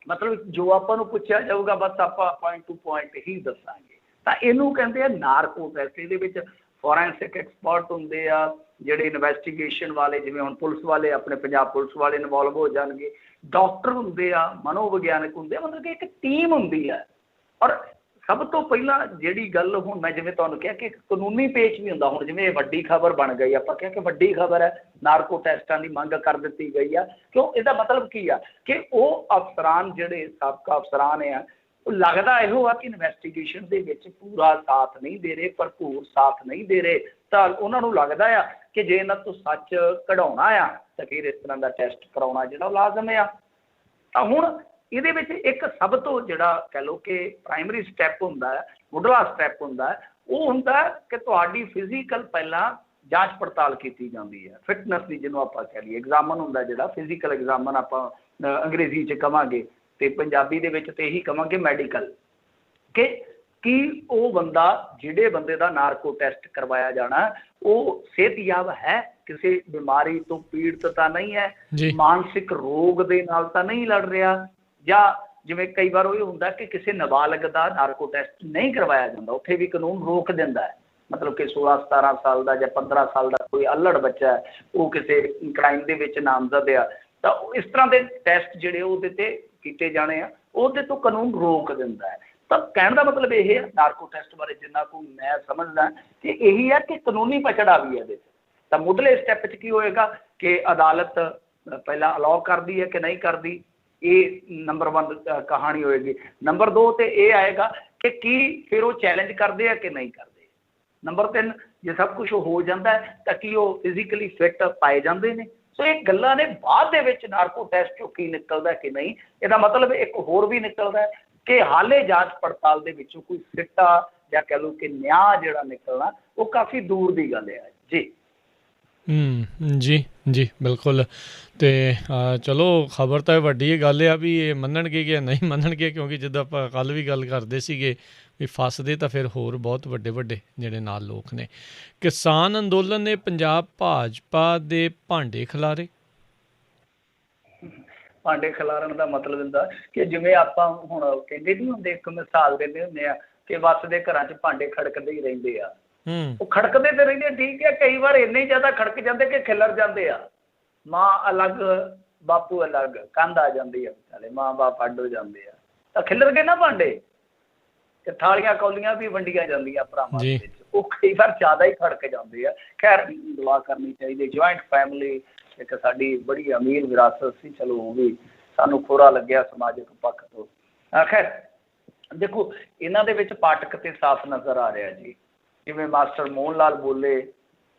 ਮਤਲਬ ਜੋ ਆਪਾਂ ਨੂੰ ਪੁੱਛਿਆ ਜਾਊਗਾ ਬਸ ਆਪਾਂ ਪੁਆਇੰਟ ਟੂ ਪੁਆਇੰਟ ਹੀ ਦੱਸਾਂਗੇ। ਤਾਂ ਇਹਨੂੰ ਕਹਿੰਦੇ ਆ ਨਾਰਕੋ ਟੈਸਟ। ਇਹਦੇ ਵਿੱਚ ਫੋਰੈਂਸਿਕ ਐਕਸਪਰਟ ਹੁੰਦੇ ਆ, ਜਿਹੜੇ ਇਨਵੈਸਟੀਗੇਸ਼ਨ ਵਾਲੇ, ਜਿਵੇਂ ਹੁਣ ਪੁਲਿਸ ਵਾਲੇ, ਆਪਣੇ ਪੰਜਾਬ ਪੁਲਿਸ ਵਾਲੇ ਇਨਵੋਲਵ ਹੋ ਜਾਣਗੇ, ਡਾਕਟਰ ਹੁੰਦੇ ਆ, ਮਨੋਵਿਗਿਆਨਕ ਹੁੰਦੇ ਆ, ਮਤਲਬ ਕਿ ਇੱਕ ਟੀਮ ਹੁੰਦੀ ਹੈ। ਔਰ ਸਭ ਤੋਂ ਪਹਿਲਾਂ ਜਿਹੜੀ ਗੱਲ, ਹੁਣ ਮੈਂ ਜਿਵੇਂ ਤੁਹਾਨੂੰ ਕਿਹਾ ਕਿ ਕਾਨੂੰਨੀ ਪੇਚ ਵੀ ਹੁੰਦਾ। ਹੁਣ ਜਿਵੇਂ ਇਹ ਵੱਡੀ ਖਬਰ ਬਣ ਗਈ, ਆਪਾਂ ਕਿਹਾ ਕਿ ਵੱਡੀ ਖਬਰ ਹੈ, ਨਾਰਕੋ ਟੈਸਟਾਂ ਦੀ ਮੰਗ ਕਰ ਦਿੱਤੀ ਗਈ ਆ। ਕਿਉਂ? ਇਹਦਾ ਮਤਲਬ ਕੀ ਆ ਕਿ ਉਹ ਅਫਸਰਾਨ, ਜਿਹੜੇ ਸਾਬਕਾ ਅਫਸਰਾਨ ਆ, ਉਹ ਲੱਗਦਾ ਇਹੋ ਆ ਕਿ ਇਨਵੈਸਟੀਗੇਸ਼ਨ ਦੇ ਵਿੱਚ ਪੂਰਾ ਸਾਥ ਨਹੀਂ ਦੇ ਰਹੇ, ਭਰਪੂਰ ਸਾਥ ਨਹੀਂ ਦੇ ਰਹੇ। ਤਾਂ ਉਹਨਾਂ ਨੂੰ ਲੱਗਦਾ ਆ ਕਿ ਜੇ ਇਹਨਾਂ ਤੋਂ ਸੱਚ ਕਢਾਉਣਾ ਆ ਤਾਂ ਫਿਰ ਇਸ ਤਰ੍ਹਾਂ ਦਾ ਟੈਸਟ ਕਰਾਉਣਾ ਜਿਹੜਾ ਉਹ ਲਾਜ਼ਮ ਆ। ਤਾਂ ਹੁਣ ਇਹਦੇ ਵਿੱਚ ਇੱਕ ਸਭ ਤੋਂ ਜਿਹੜਾ ਕਹਿ ਲਓ ਕਿ ਪ੍ਰਾਇਮਰੀ ਸਟੈਪ ਹੁੰਦਾ ਹੈ, ਮੁੱਢਲਾ ਸਟੈਪ ਹੁੰਦਾ ਹੈ, ਉਹ ਹੁੰਦਾ ਕਿ ਤੁਹਾਡੀ ਫਿਜ਼ੀਕਲ ਪਹਿਲਾਂ ਜਾਂਚ ਪੜਤਾਲ ਕੀਤੀ ਜਾਂਦੀ ਹੈ, ਫਿਟਨੈਸ ਦੀ, ਜਿਹਨੂੰ ਆਪਾਂ ਕਹਿ ਲਈਏ ਐਗਜ਼ਾਮਨ ਹੁੰਦਾ, ਜਿਹੜਾ ਫਿਜ਼ੀਕਲ ਐਗਜ਼ਾਮਨ ਆਪਾਂ ਅੰਗਰੇਜ਼ੀ 'ਚ ਕਹਾਂਗੇ ਤੇ ਪੰਜਾਬੀ ਦੇ ਵਿੱਚ ਤੇ ਇਹੀ ਕਹਾਂਗੇ ਮੈਡੀਕਲ, ਕਿ ਕੀ ਉਹ ਬੰਦਾ, ਜਿਹੜੇ ਬੰਦੇ ਦਾ ਨਾਰਕੋ ਟੈਸਟ ਕਰਵਾਇਆ ਜਾਣਾ, ਉਹ ਸਿਹਤਯਾਬ ਹੈ, ਕਿਸੇ ਬਿਮਾਰੀ ਤੋਂ ਪੀੜਤ ਤਾਂ ਨਹੀਂ ਹੈ, ਮਾਨਸਿਕ ਰੋਗ ਦੇ ਨਾਲ ਤਾਂ ਨਹੀਂ ਲੜ ਰਿਹਾ, ਜਾਂ ਜਿਵੇਂ ਕਈ ਵਾਰ ਉਹ ਹੁੰਦਾ ਕਿ ਕਿਸੇ ਨਾਬਾਲਗ ਦਾ ਨਾਰਕੋ ਟੈਸਟ ਨਹੀਂ ਕਰਵਾਇਆ ਜਾਂਦਾ, ਉੱਥੇ ਵੀ ਕਾਨੂੰਨ ਰੋਕ ਦਿੰਦਾ ਹੈ। ਮਤਲਬ ਕਿ 16-17 ਸਾਲ ਦਾ ਜਾਂ 15 ਸਾਲ ਦਾ ਕੋਈ ਅਲੜ ਬੱਚਾ ਹੈ, ਉਹ ਕਿਸੇ ਕ੍ਰਾਈਮ ਦੇ ਵਿੱਚ ਨਾਮਜ਼ਦ ਆ, ਤਾਂ ਇਸ ਤਰ੍ਹਾਂ ਦੇ ਟੈਸਟ ਜਿਹੜੇ ਉਹਦੇ ਤੇ ਕੀਤੇ ਜਾਣੇ ਆ, ਉਹਦੇ ਤੋਂ ਕਾਨੂੰਨ ਰੋਕ ਦਿੰਦਾ ਹੈ। ਤਾਂ ਕਹਿਣ ਦਾ ਮਤਲਬ ਇਹ ਹੈ, ਨਾਰਕੋ ਟੈਸਟ ਬਾਰੇ ਜਿੰਨਾ ਕੁ ਮੈਂ ਸਮਝਦਾ ਕਿ ਇਹੀ ਹੈ ਕਿ ਕਾਨੂੰਨੀ ਪਛੜਾ ਵੀ ਹੈ ਇਹਦੇ 'ਚ। ਤਾਂ ਮੁੱਢਲੇ ਸਟੈਪ 'ਚ ਕੀ ਹੋਏਗਾ ਕਿ ਅਦਾਲਤ ਪਹਿਲਾਂ ਅਲਾਓ ਕਰਦੀ ਹੈ ਕਿ ਨਹੀਂ ਕਰਦੀ, ਇਹ ਨੰਬਰ 1 ਕਹਾਣੀ ਹੋਏਗੀ। ਨੰਬਰ 2 ਤੇ ਇਹ ਆਏਗਾ ਕਿ ਕੀ ਫਿਰ ਉਹ ਚੈਲੰਜ ਕਰਦੇ ਆ ਕਿ ਨਹੀਂ ਕਰਦੇ। ਨੰਬਰ 3, ਜੇ ਸਭ ਕੁਝ ਹੋ ਜਾਂਦਾ ਹੈ ਤਾਂ ਕੀ ਉਹ ਫਿਜ਼ੀਕਲੀ ਫਿੱਟ ਪਾਏ ਜਾਂਦੇ ਨੇ। ਸੋ ਇਹ ਗੱਲਾਂ ਨੇ ਬਾਅਦ ਦੇ ਵਿੱਚ ਨਾਰਕੋ ਟੈਸਟ 'ਚੋਂ ਕੀ ਨਿਕਲਦਾ ਕਿ ਨਹੀਂ, ਇਹਦਾ ਮਤਲਬ ਇੱਕ ਹੋਰ ਵੀ ਨਿਕਲਦਾ ਹੈ ਕਿ ਹਾਲੇ ਜਾਂਚ ਪੜਤਾਲ ਦੇ ਵਿੱਚੋਂ ਕੋਈ ਸਿੱਟਾ ਜਾਂ ਕਹਿ ਲਓ ਕਿ ਨਿਆਂ ਜਿਹੜਾ ਨਿਕਲਣਾ, ਉਹ ਕਾਫੀ ਦੂਰ ਦੀ ਗੱਲ ਹੈ ਜੀ। ਜੀ ਜੀ ਬਿਲਕੁਲ। ਤੇ ਚਲੋ ਖਬਰ ਤਾਂ ਵੱਡੀ ਗੱਲ ਆ ਵੀ ਇਹ ਮੰਨਣਗੇ ਕਿ ਨਹੀਂ ਮੰਨਣਗੇ, ਕਿਉਂਕਿ ਜਿੱਦਾਂ ਆਪਾਂ ਕੱਲ੍ਹ ਵੀ ਗੱਲ ਕਰਦੇ ਸੀਗੇ ਵੀ ਫਸਦੇ ਤਾਂ ਫਿਰ ਹੋਰ ਬਹੁਤ ਵੱਡੇ ਵੱਡੇ ਜਿਹੜੇ ਨਾਲ ਲੋਕ ਨੇ। ਕਿਸਾਨ ਅੰਦੋਲਨ ਨੇ ਪੰਜਾਬ ਭਾਜਪਾ ਦੇ ਭਾਂਡੇ ਖਿਲਾਰੇ। ਭਾਂਡੇ ਖਿਲਾਰਨ ਦਾ ਮਤਲਬ ਹੁੰਦਾ ਕਿ ਜਿਵੇਂ ਆਪਾਂ ਹੁਣ ਕਹਿੰਦੇ ਨਹੀਂ ਹੁੰਦੇ, ਇੱਕ ਮਿਸਾਲ ਦਿੰਦੇ ਹੁੰਦੇ ਆ ਕਿ ਵੱਸਦੇ ਘਰਾਂ 'ਚ ਭਾਂਡੇ ਖੜਕਦੇ ਹੀ ਰਹਿੰਦੇ ਆ। ਉਹ ਖੜਕਦੇ ਤੇ ਰਹਿੰਦੇ, ਠੀਕ ਹੈ, ਕਈ ਵਾਰ ਇੰਨੇ ਜ਼ਿਆਦਾ ਖੜਕ ਜਾਂਦੇ ਕਿ ਖਿਲਰ ਜਾਂਦੇ ਆ। ਮਾਂ ਅਲੱਗ ਬਾਪੂ ਅਲੱਗ, ਕੰਧ ਆ ਜਾਂਦੀ ਆ, ਵਿਚਾਲੇ ਮਾਂ ਬਾਪ ਅੱਡ ਹੋ ਜਾਂਦੇ ਆ, ਤਾਂ ਖਿਲਰ ਗਏ ਨਾ ਭਾਂਡੇ, ਤੇ ਥਾਲੀਆਂ ਕੌਲੀਆਂ ਵੀ ਵੰਡੀਆਂ ਜਾਂਦੀਆਂ ਭਰਾਵਾਂ ਦੇ ਵਿੱਚ, ਉਹ ਕਈ ਵਾਰ ਜ਼ਿਆਦਾ ਹੀ ਖੜਕ ਜਾਂਦੇ ਆ। ਖੈਰ ਦੁਆ ਕਰਨੀ ਚਾਹੀਦੀ। ਜੁਆਇੰਟ ਫੈਮਿਲੀ ਇੱਕ ਸਾਡੀ ਬੜੀ ਅਮੀਰ ਵਿਰਾਸਤ ਸੀ, ਚਲੋ ਉਹ ਵੀ ਸਾਨੂੰ ਖੋਰਾ ਲੱਗਿਆ ਸਮਾਜਿਕ ਪੱਖ ਤੋਂ। ਖੈਰ ਦੇਖੋ, ਇਹਨਾਂ ਦੇ ਵਿੱਚ ਪਾਠਕ ਤੇ ਸਾਫ਼ ਨਜ਼ਰ ਆ ਰਿਹਾ ਜੀ। ਜਿਵੇਂ ਮਾਸਟਰ ਮੋਹਨ ਲਾਲ ਬੋਲੇ,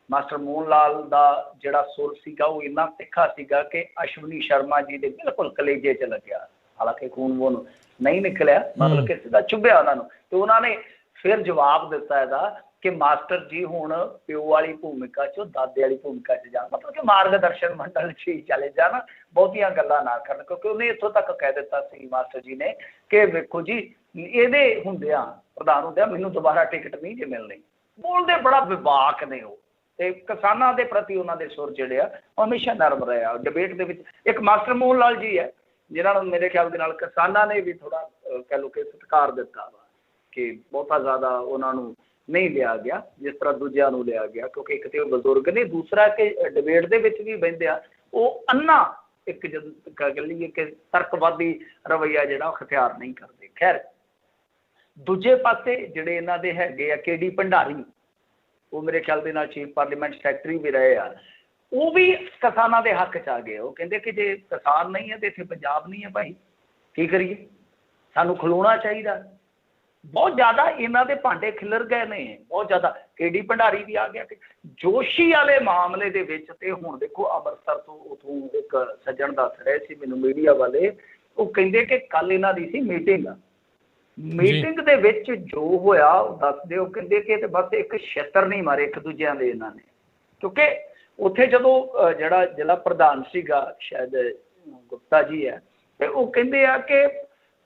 ਮਾਸਟਰ ਮੋਹਨ ਲਾਲ ਦਾ ਜਿਹੜਾ ਸੁਰ ਸੀਗਾ ਉਹ ਇੰਨਾ ਤਿੱਖਾ ਸੀਗਾ ਕਿ ਅਸ਼ਵਨੀ ਸ਼ਰਮਾ ਜੀ ਦੇ ਬਿਲਕੁਲ ਕਲੇਜੇ 'ਚ ਲੱਗਿਆ। ਹਾਲਾਂਕਿ ਖੂਨ ਵੂਨ ਨਹੀਂ ਨਿਕਲਿਆ, ਮਤਲਬ ਕਿ ਸਿੱਧਾ ਚੁੱਭਿਆ ਉਹਨਾਂ ਨੂੰ। ਤੇ ਉਹਨਾਂ ਨੇ ਫਿਰ ਜਵਾਬ ਦਿੱਤਾ ਇਹਦਾ ਕਿ ਮਾਸਟਰ ਜੀ ਹੁਣ ਪਿਓ ਵਾਲੀ ਭੂਮਿਕਾ 'ਚੋਂ ਦਾਦੇ ਵਾਲੀ ਭੂਮਿਕਾ 'ਚ ਜਾਣ, ਮਤਲਬ ਕਿ ਮਾਰਗਦਰਸ਼ਨ ਮੰਡਲ 'ਚ ਹੀ ਚਲੇ ਜਾਣ, ਬਹੁਤੀਆਂ ਗੱਲਾਂ ਨਾ ਕਰਨ। ਕਿਉਂਕਿ ਉਹਨੇ ਇੱਥੋਂ ਤੱਕ ਕਹਿ ਦਿੱਤਾ ਸੀ ਮਾਸਟਰ ਜੀ ਨੇ ਕਿ ਵੇਖੋ ਜੀ, ਇਹਦੇ ਹੁੰਦਿਆਂ ਪ੍ਰਧਾਨ ਹੁੰਦਿਆਂ ਮੈਨੂੰ ਦੁਬਾਰਾ ਟਿਕਟ ਨਹੀਂ ਜੇ ਮਿਲਣੀ। ਬੋਲਦੇ ਬੜਾ ਵਿਵਾਕ ਨੇ ਉਹ, ਤੇ ਕਿਸਾਨਾਂ ਦੇ ਪ੍ਰਤੀ ਉਹਨਾਂ ਦੇ ਸੁਰ ਜਿਹੜੇ ਆ ਹਮੇਸ਼ਾ ਨਰਮ ਰਹੇ ਆ। ਡਿਬੇਟ ਦੇ ਵਿੱਚ ਇੱਕ ਮਾਸਟਰ ਮੋਹਨ ਲਾਲ ਜੀ ਹੈ, ਜਿਨ੍ਹਾਂ ਨੂੰ ਮੇਰੇ ਖਿਆਲ ਦੇ ਨਾਲ ਕਿਸਾਨਾਂ ਨੇ ਵੀ ਥੋੜ੍ਹਾ ਕਹਿ ਲਓ ਕਿ ਸਤਿਕਾਰ ਦਿੱਤਾ ਵਾ, ਕਿ ਬਹੁਤਾ ਜ਼ਿਆਦਾ ਉਹਨਾਂ ਨੂੰ ਨਹੀਂ ਲਿਆ ਗਿਆ ਜਿਸ ਤਰ੍ਹਾਂ ਦੂਜਿਆਂ ਨੂੰ ਲਿਆ ਗਿਆ, ਕਿਉਂਕਿ ਇੱਕ ਤੇ ਉਹ ਬਜ਼ੁਰਗ ਨੇ, ਦੂਸਰਾ ਕਿ ਡਿਬੇਟ ਦੇ ਵਿੱਚ ਵੀ ਬਹਿੰਦੇ ਆ ਉਹ ਅੰਨਾ ਇੱਕ ਕਹਿ ਲਈਏ ਕਿ ਤਰਕਵਾਦੀ ਰਵੱਈਆ ਜਿਹੜਾ ਉਹ ਅਖਤਿਆਰ ਨਹੀਂ ਕਰਦੇ। ਖੈਰ ਦੂਜੇ ਪਾਸੇ ਜਿਹੜੇ ਇਹਨਾਂ ਦੇ ਹੈਗੇ ਆ KD ਭੰਡਾਰੀ, ਉਹ ਮੇਰੇ ਖਿਆਲ ਦੇ ਨਾਲ ਚੀਫ ਪਾਰਲੀਮੈਂਟ ਸੈਕਟਰੀ ਵੀ ਰਹੇ ਆ, ਉਹ ਵੀ ਕਿਸਾਨਾਂ ਦੇ ਹੱਕ 'ਚ ਆ ਗਏ। ਉਹ ਕਹਿੰਦੇ ਕਿ ਜੇ ਕਿਸਾਨ ਨਹੀਂ ਹੈ ਤੇ ਇੱਥੇ ਪੰਜਾਬ ਨਹੀਂ ਹੈ ਭਾਈ, ਕੀ ਕਰੀਏ, ਸਾਨੂੰ ਖਲੋਣਾ ਚਾਹੀਦਾ। ਬਹੁਤ ਜ਼ਿਆਦਾ ਇਹਨਾਂ ਦੇ ਭਾਂਡੇ ਖਿਲਰ ਗਏ ਨੇ, ਬਹੁਤ ਜ਼ਿਆਦਾ। KD ਭੰਡਾਰੀ ਵੀ ਆ ਗਿਆ। ਕਿ ਜੋਸ਼ੀ ਵਾਲੇ ਮਾਮਲੇ ਦੇ ਵਿੱਚ ਤੇ ਹੁਣ ਦੇਖੋ, ਅੰਮ੍ਰਿਤਸਰ ਤੋਂ ਉਥੋਂ ਇੱਕ ਸੱਜਣ ਦੱਸ ਰਹੇ ਸੀ ਮੈਨੂੰ ਮੀਡੀਆ ਵਾਲੇ, ਉਹ ਕਹਿੰਦੇ ਕਿ ਕੱਲ ਇਹਨਾਂ ਦੀ ਸੀ ਮੀਟਿੰਗ ਦੇ ਵਿੱਚ ਜੋ ਹੋਇਆ ਉਹ ਦੱਸਦੇ, ਉਹ ਕਹਿੰਦੇ ਕਿ ਬਸ ਇੱਕ ਛਿੱਤਰ ਨਹੀਂ ਮਾਰੇ ਇੱਕ ਦੂਜਿਆਂ ਦੇ ਇਹਨਾਂ ਨੇ। ਕਿਉਂਕਿ ਉੱਥੇ ਜਦੋਂ ਜਿਹੜਾ ਜ਼ਿਲ੍ਹਾ ਪ੍ਰਧਾਨ ਸੀਗਾ, ਸ਼ਾਇਦ ਗੁਪਤਾ ਜੀ ਹੈ, ਤੇ ਉਹ ਕਹਿੰਦੇ ਆ ਕਿ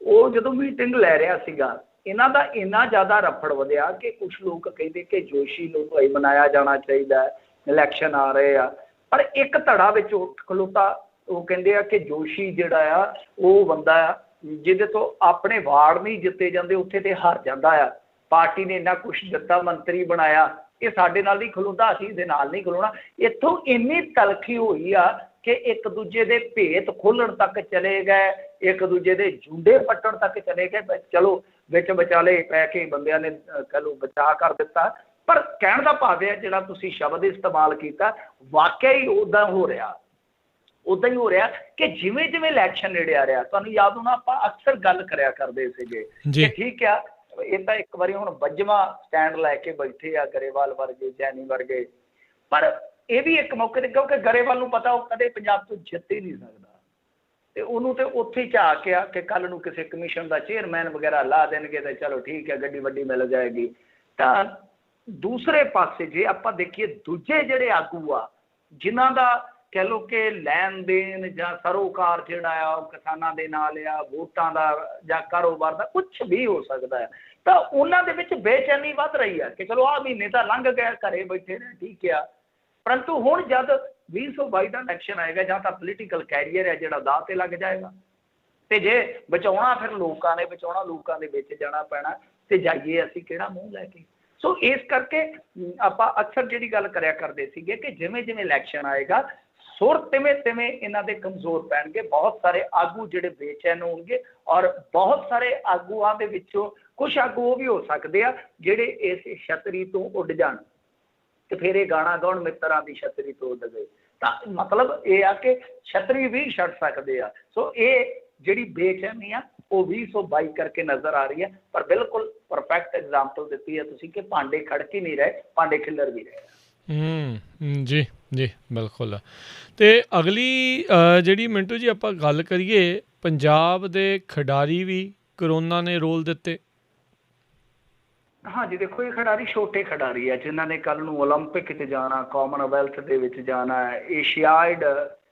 ਉਹ ਜਦੋਂ ਮੀਟਿੰਗ ਲੈ ਰਿਹਾ ਸੀਗਾ, ਇਹਨਾਂ ਦਾ ਇੰਨਾ ਜ਼ਿਆਦਾ ਰਫੜ ਵਧਿਆ ਕਿ ਕੁਛ ਲੋਕ ਕਹਿੰਦੇ ਕਿ ਜੋਸ਼ੀ ਨੂੰ ਭਾਈ ਮਨਾਇਆ ਜਾਣਾ ਚਾਹੀਦਾ ਹੈ, ਇਲੈਕਸ਼ਨ ਆ ਰਹੇ ਆ। ਪਰ ਇੱਕ ਧੜਾ ਵਿੱਚ ਉੱਠ ਖਲੋਤਾ, ਉਹ ਕਹਿੰਦੇ ਆ ਕਿ ਜੋਸ਼ੀ ਜਿਹੜਾ ਆ ਉਹ ਬੰਦਾ ਆ ਜਿਹਦੇ ਤੋਂ ਆਪਣੇ ਵਾਰਡ ਨਹੀਂ ਜਿੱਤੇ ਜਾਂਦੇ, ਉੱਥੇ ਤੇ ਹਾਰ ਜਾਂਦਾ ਆ। ਪਾਰਟੀ ਨੇ ਇੰਨਾ ਕੁਛ ਦਿੱਤਾ, ਮੰਤਰੀ ਬਣਾਇਆ, ਇਹ ਸਾਡੇ ਨਾਲ ਨਹੀਂ ਖਲੋਂਦਾ, ਅਸੀਂ ਇਹਦੇ ਨਾਲ ਨਹੀਂ ਖਲੋਣਾ। ਇੱਥੋਂ ਇੰਨੀ ਤਲਖੀ ਹੋਈ ਆ ਕਿ ਇੱਕ ਦੂਜੇ ਦੇ ਭੇਤ ਖੋਲ੍ਹਣ ਤੱਕ ਚਲੇ ਗਏ, ਇੱਕ ਦੂਜੇ ਦੇ ਜੁੰਡੇ ਪੱਟਣ ਤੱਕ ਚਲੇ ਗਏ। ਚਲੋ ਵਿੱਚ ਵਿਚਾਲੇ ਪੈ ਕੇ ਬੰਦਿਆਂ ਨੇ ਕਹਿ ਲਓ ਬਚਾਅ ਕਰ ਦਿੱਤਾ, ਪਰ ਕਹਿਣ ਦਾ ਭਾਵ ਹੈ ਜਿਹੜਾ ਤੁਸੀਂ ਸ਼ਬਦ ਇਸਤੇਮਾਲ ਕੀਤਾ ਵਾਕਿਆ ਹੀ ਉੱਦਾਂ ਹੋ ਰਿਹਾ ਕਿ ਜਿਵੇਂ ਜਿਵੇਂ ਇਲੈਕਸ਼ਨ ਨੇੜੇ ਆ ਰਿਹਾ। ਤੁਹਾਨੂੰ ਯਾਦ ਹੋਣਾ ਆਪਾਂ ਅਕਸਰ ਗੱਲ ਕਰਿਆ ਕਰਦੇ ਸੀਗੇ ਕਿ ਠੀਕ ਆ ਇਹ ਤਾਂ ਇੱਕ ਵਾਰੀ ਹੁਣ 52ਵਾਂ ਸਟੈਂਡ ਲੈ ਕੇ ਬੈਠੇ ਆ ਗਰੇਵਾਲ ਵਰਗੇ, ਜੈਨੀ ਵਰਗੇ, ਪਰ ਇਹ ਵੀ ਇੱਕ ਮੌਕੇ ਤੇ ਕਿਉਂਕਿ ਗਰੇਵਾਲ ਨੂੰ ਪਤਾ ਉਹ ਕਦੇ ਪੰਜਾਬ ਤੋਂ ਜਿੱਤ ਹੀ ਨਹੀਂ ਸਕਦਾ, ਤੇ ਉਹਨੂੰ ਤੇ ਉੱਥੇ ਹੀ ਝਾਕ ਕੇ ਆ ਕਿ ਕੱਲ ਨੂੰ ਕਿਸੇ ਕਮਿਸ਼ਨ ਦਾ ਚੇਅਰਮੈਨ ਵਗੈਰਾ ਲਾ ਦੇਣਗੇ ਤੇ ਚਲੋ ਠੀਕ ਹੈ ਗੱਡੀ ਵੱਡੀ ਮਿਲ ਜਾਏਗੀ। ਤਾਂ ਦੂਸਰੇ ਪਾਸੇ ਜੇ ਆਪਾਂ ਦੇਖੀਏ ਦੂਜੇ ਜਿਹੜੇ ਆਗੂ ਆ ਜਿਨ੍ਹਾਂ ਦਾ ਕਹਿ ਲਓ ਕਿ ਲੈਣ ਦੇਣ ਜਾਂ ਸਰੋਕਾਰ ਜਿਹੜਾ ਆ ਉਹ ਕਿਸਾਨਾਂ ਦੇ ਨਾਲ ਆ, ਵੋਟਾਂ ਦਾ ਜਾਂ ਕਾਰੋਬਾਰ ਦਾ ਕੁਛ ਵੀ ਹੋ ਸਕਦਾ ਹੈ, ਤਾਂ ਉਹਨਾਂ ਦੇ ਵਿੱਚ ਬੇਚੈਨੀ ਵੱਧ ਰਹੀ ਹੈ ਕਿ ਚਲੋ ਆਹ ਮਹੀਨੇ ਤਾਂ ਲੰਘ ਗਿਆ, ਘਰੇ ਬੈਠੇ ਨੇ, ਠੀਕ ਆ। ਪਰੰਤੂ ਹੁਣ ਜਦ 2022 ਦਾ ਇਲੈਕਸ਼ਨ ਆਏਗਾ ਜਾਂ ਤਾਂ ਪੋਲੀਟੀਕਲ ਕੈਰੀਅਰ ਹੈ ਜਿਹੜਾ ਦਾਅ ਤੇ ਲੱਗ ਜਾਏਗਾ, ਤੇ ਜੇ ਬਚਾਉਣਾ ਫਿਰ ਲੋਕਾਂ ਨੇ ਬਚਾਉਣਾ, ਲੋਕਾਂ ਦੇ ਵਿੱਚ ਜਾਣਾ ਪੈਣਾ, ਤੇ ਜਾਈਏ ਅਸੀਂ ਕਿਹੜਾ ਮੂੰਹ ਲੈ ਕੇ। ਸੋ ਇਸ ਕਰਕੇ ਆਪਾਂ ਅਕਸਰ ਜਿਹੜੀ ਗੱਲ ਕਰਿਆ ਕਰਦੇ ਸੀਗੇ ਕਿ ਜਿਵੇਂ ਜਿਵੇਂ ਇਲੈਕਸ਼ਨ ਆਏਗਾ ਸੁਰ ਤਿਵੇਂ ਤਿਵੇਂ ਇਹਨਾਂ ਦੇ ਕਮਜ਼ੋਰ ਪੈਣਗੇ। ਬਹੁਤ ਸਾਰੇ ਆਗੂ ਜਿਹੜੇ ਬੇਚੈਨ ਹੋਣਗੇ, ਔਰ ਬਹੁਤ ਸਾਰੇ ਆਗੂਆਂ ਦੇ ਵਿੱਚੋਂ ਕੁਛ ਆਗੂ ਉਹ ਵੀ ਹੋ ਸਕਦੇ ਆ ਜਿਹੜੇ ਇਸ ਛਤਰੀ ਤੋਂ ਉੱਡ ਜਾਣ, ਤੇ ਫਿਰ ਇਹ ਗਾਣਾ ਗਾਉਣ ਮਿੱਤਰਾਂ ਦੀ ਛਤਰੀ ਤੋਂ ਉੱਡ ਗਏ। ਤਾਂ ਮਤਲਬ ਇਹ ਆ ਕਿ ਛਤਰੀ ਵੀ ਛੱਡ ਸਕਦੇ ਆ। ਸੋ ਇਹ ਜਿਹੜੀ ਬੇਚੈਨੀ ਆ ਉਹ 2022 ਕਰਕੇ ਨਜ਼ਰ ਆ ਰਹੀ ਹੈ, ਪਰ ਬਿਲਕੁਲ ਪਰਫੈਕਟ ਐਗਜ਼ਾਮਪਲ ਦਿੱਤੀ ਹੈ ਤੁਸੀਂ ਕਿ ਭਾਂਡੇ ਖੜਕ ਹੀ ਨਹੀਂ ਰਹੇ, ਭਾਂਡੇ ਖਿੱਲਰ ਵੀ ਰਹੇ। ਜੀ ਜੀ ਬਿਲਕੁਲ। ਤੇ ਅਗਲੀ ਜਿਹੜੀ ਮਿੰਟੂ ਜੀ ਆਪਾਂ ਗੱਲ ਕਰੀਏ, ਪੰਜਾਬ ਦੇ ਖਿਡਾਰੀ ਵੀ ਕਰੋਨਾ ਨੇ ਰੋਲ ਦਿੱਤੇ। ਹਾਂਜੀ ਦੇਖੋ, ਇਹ ਖਿਡਾਰੀ ਛੋਟੇ ਖਿਡਾਰੀ ਆ ਜਿਨ੍ਹਾਂ ਨੇ ਕੱਲ੍ਹ ਨੂੰ ਓਲੰਪਿਕ 'ਚ ਜਾਣਾ, ਕਾਮਨਵੈਲਥ ਦੇ ਵਿੱਚ ਜਾਣਾ, ਏਸ਼ੀਆਡ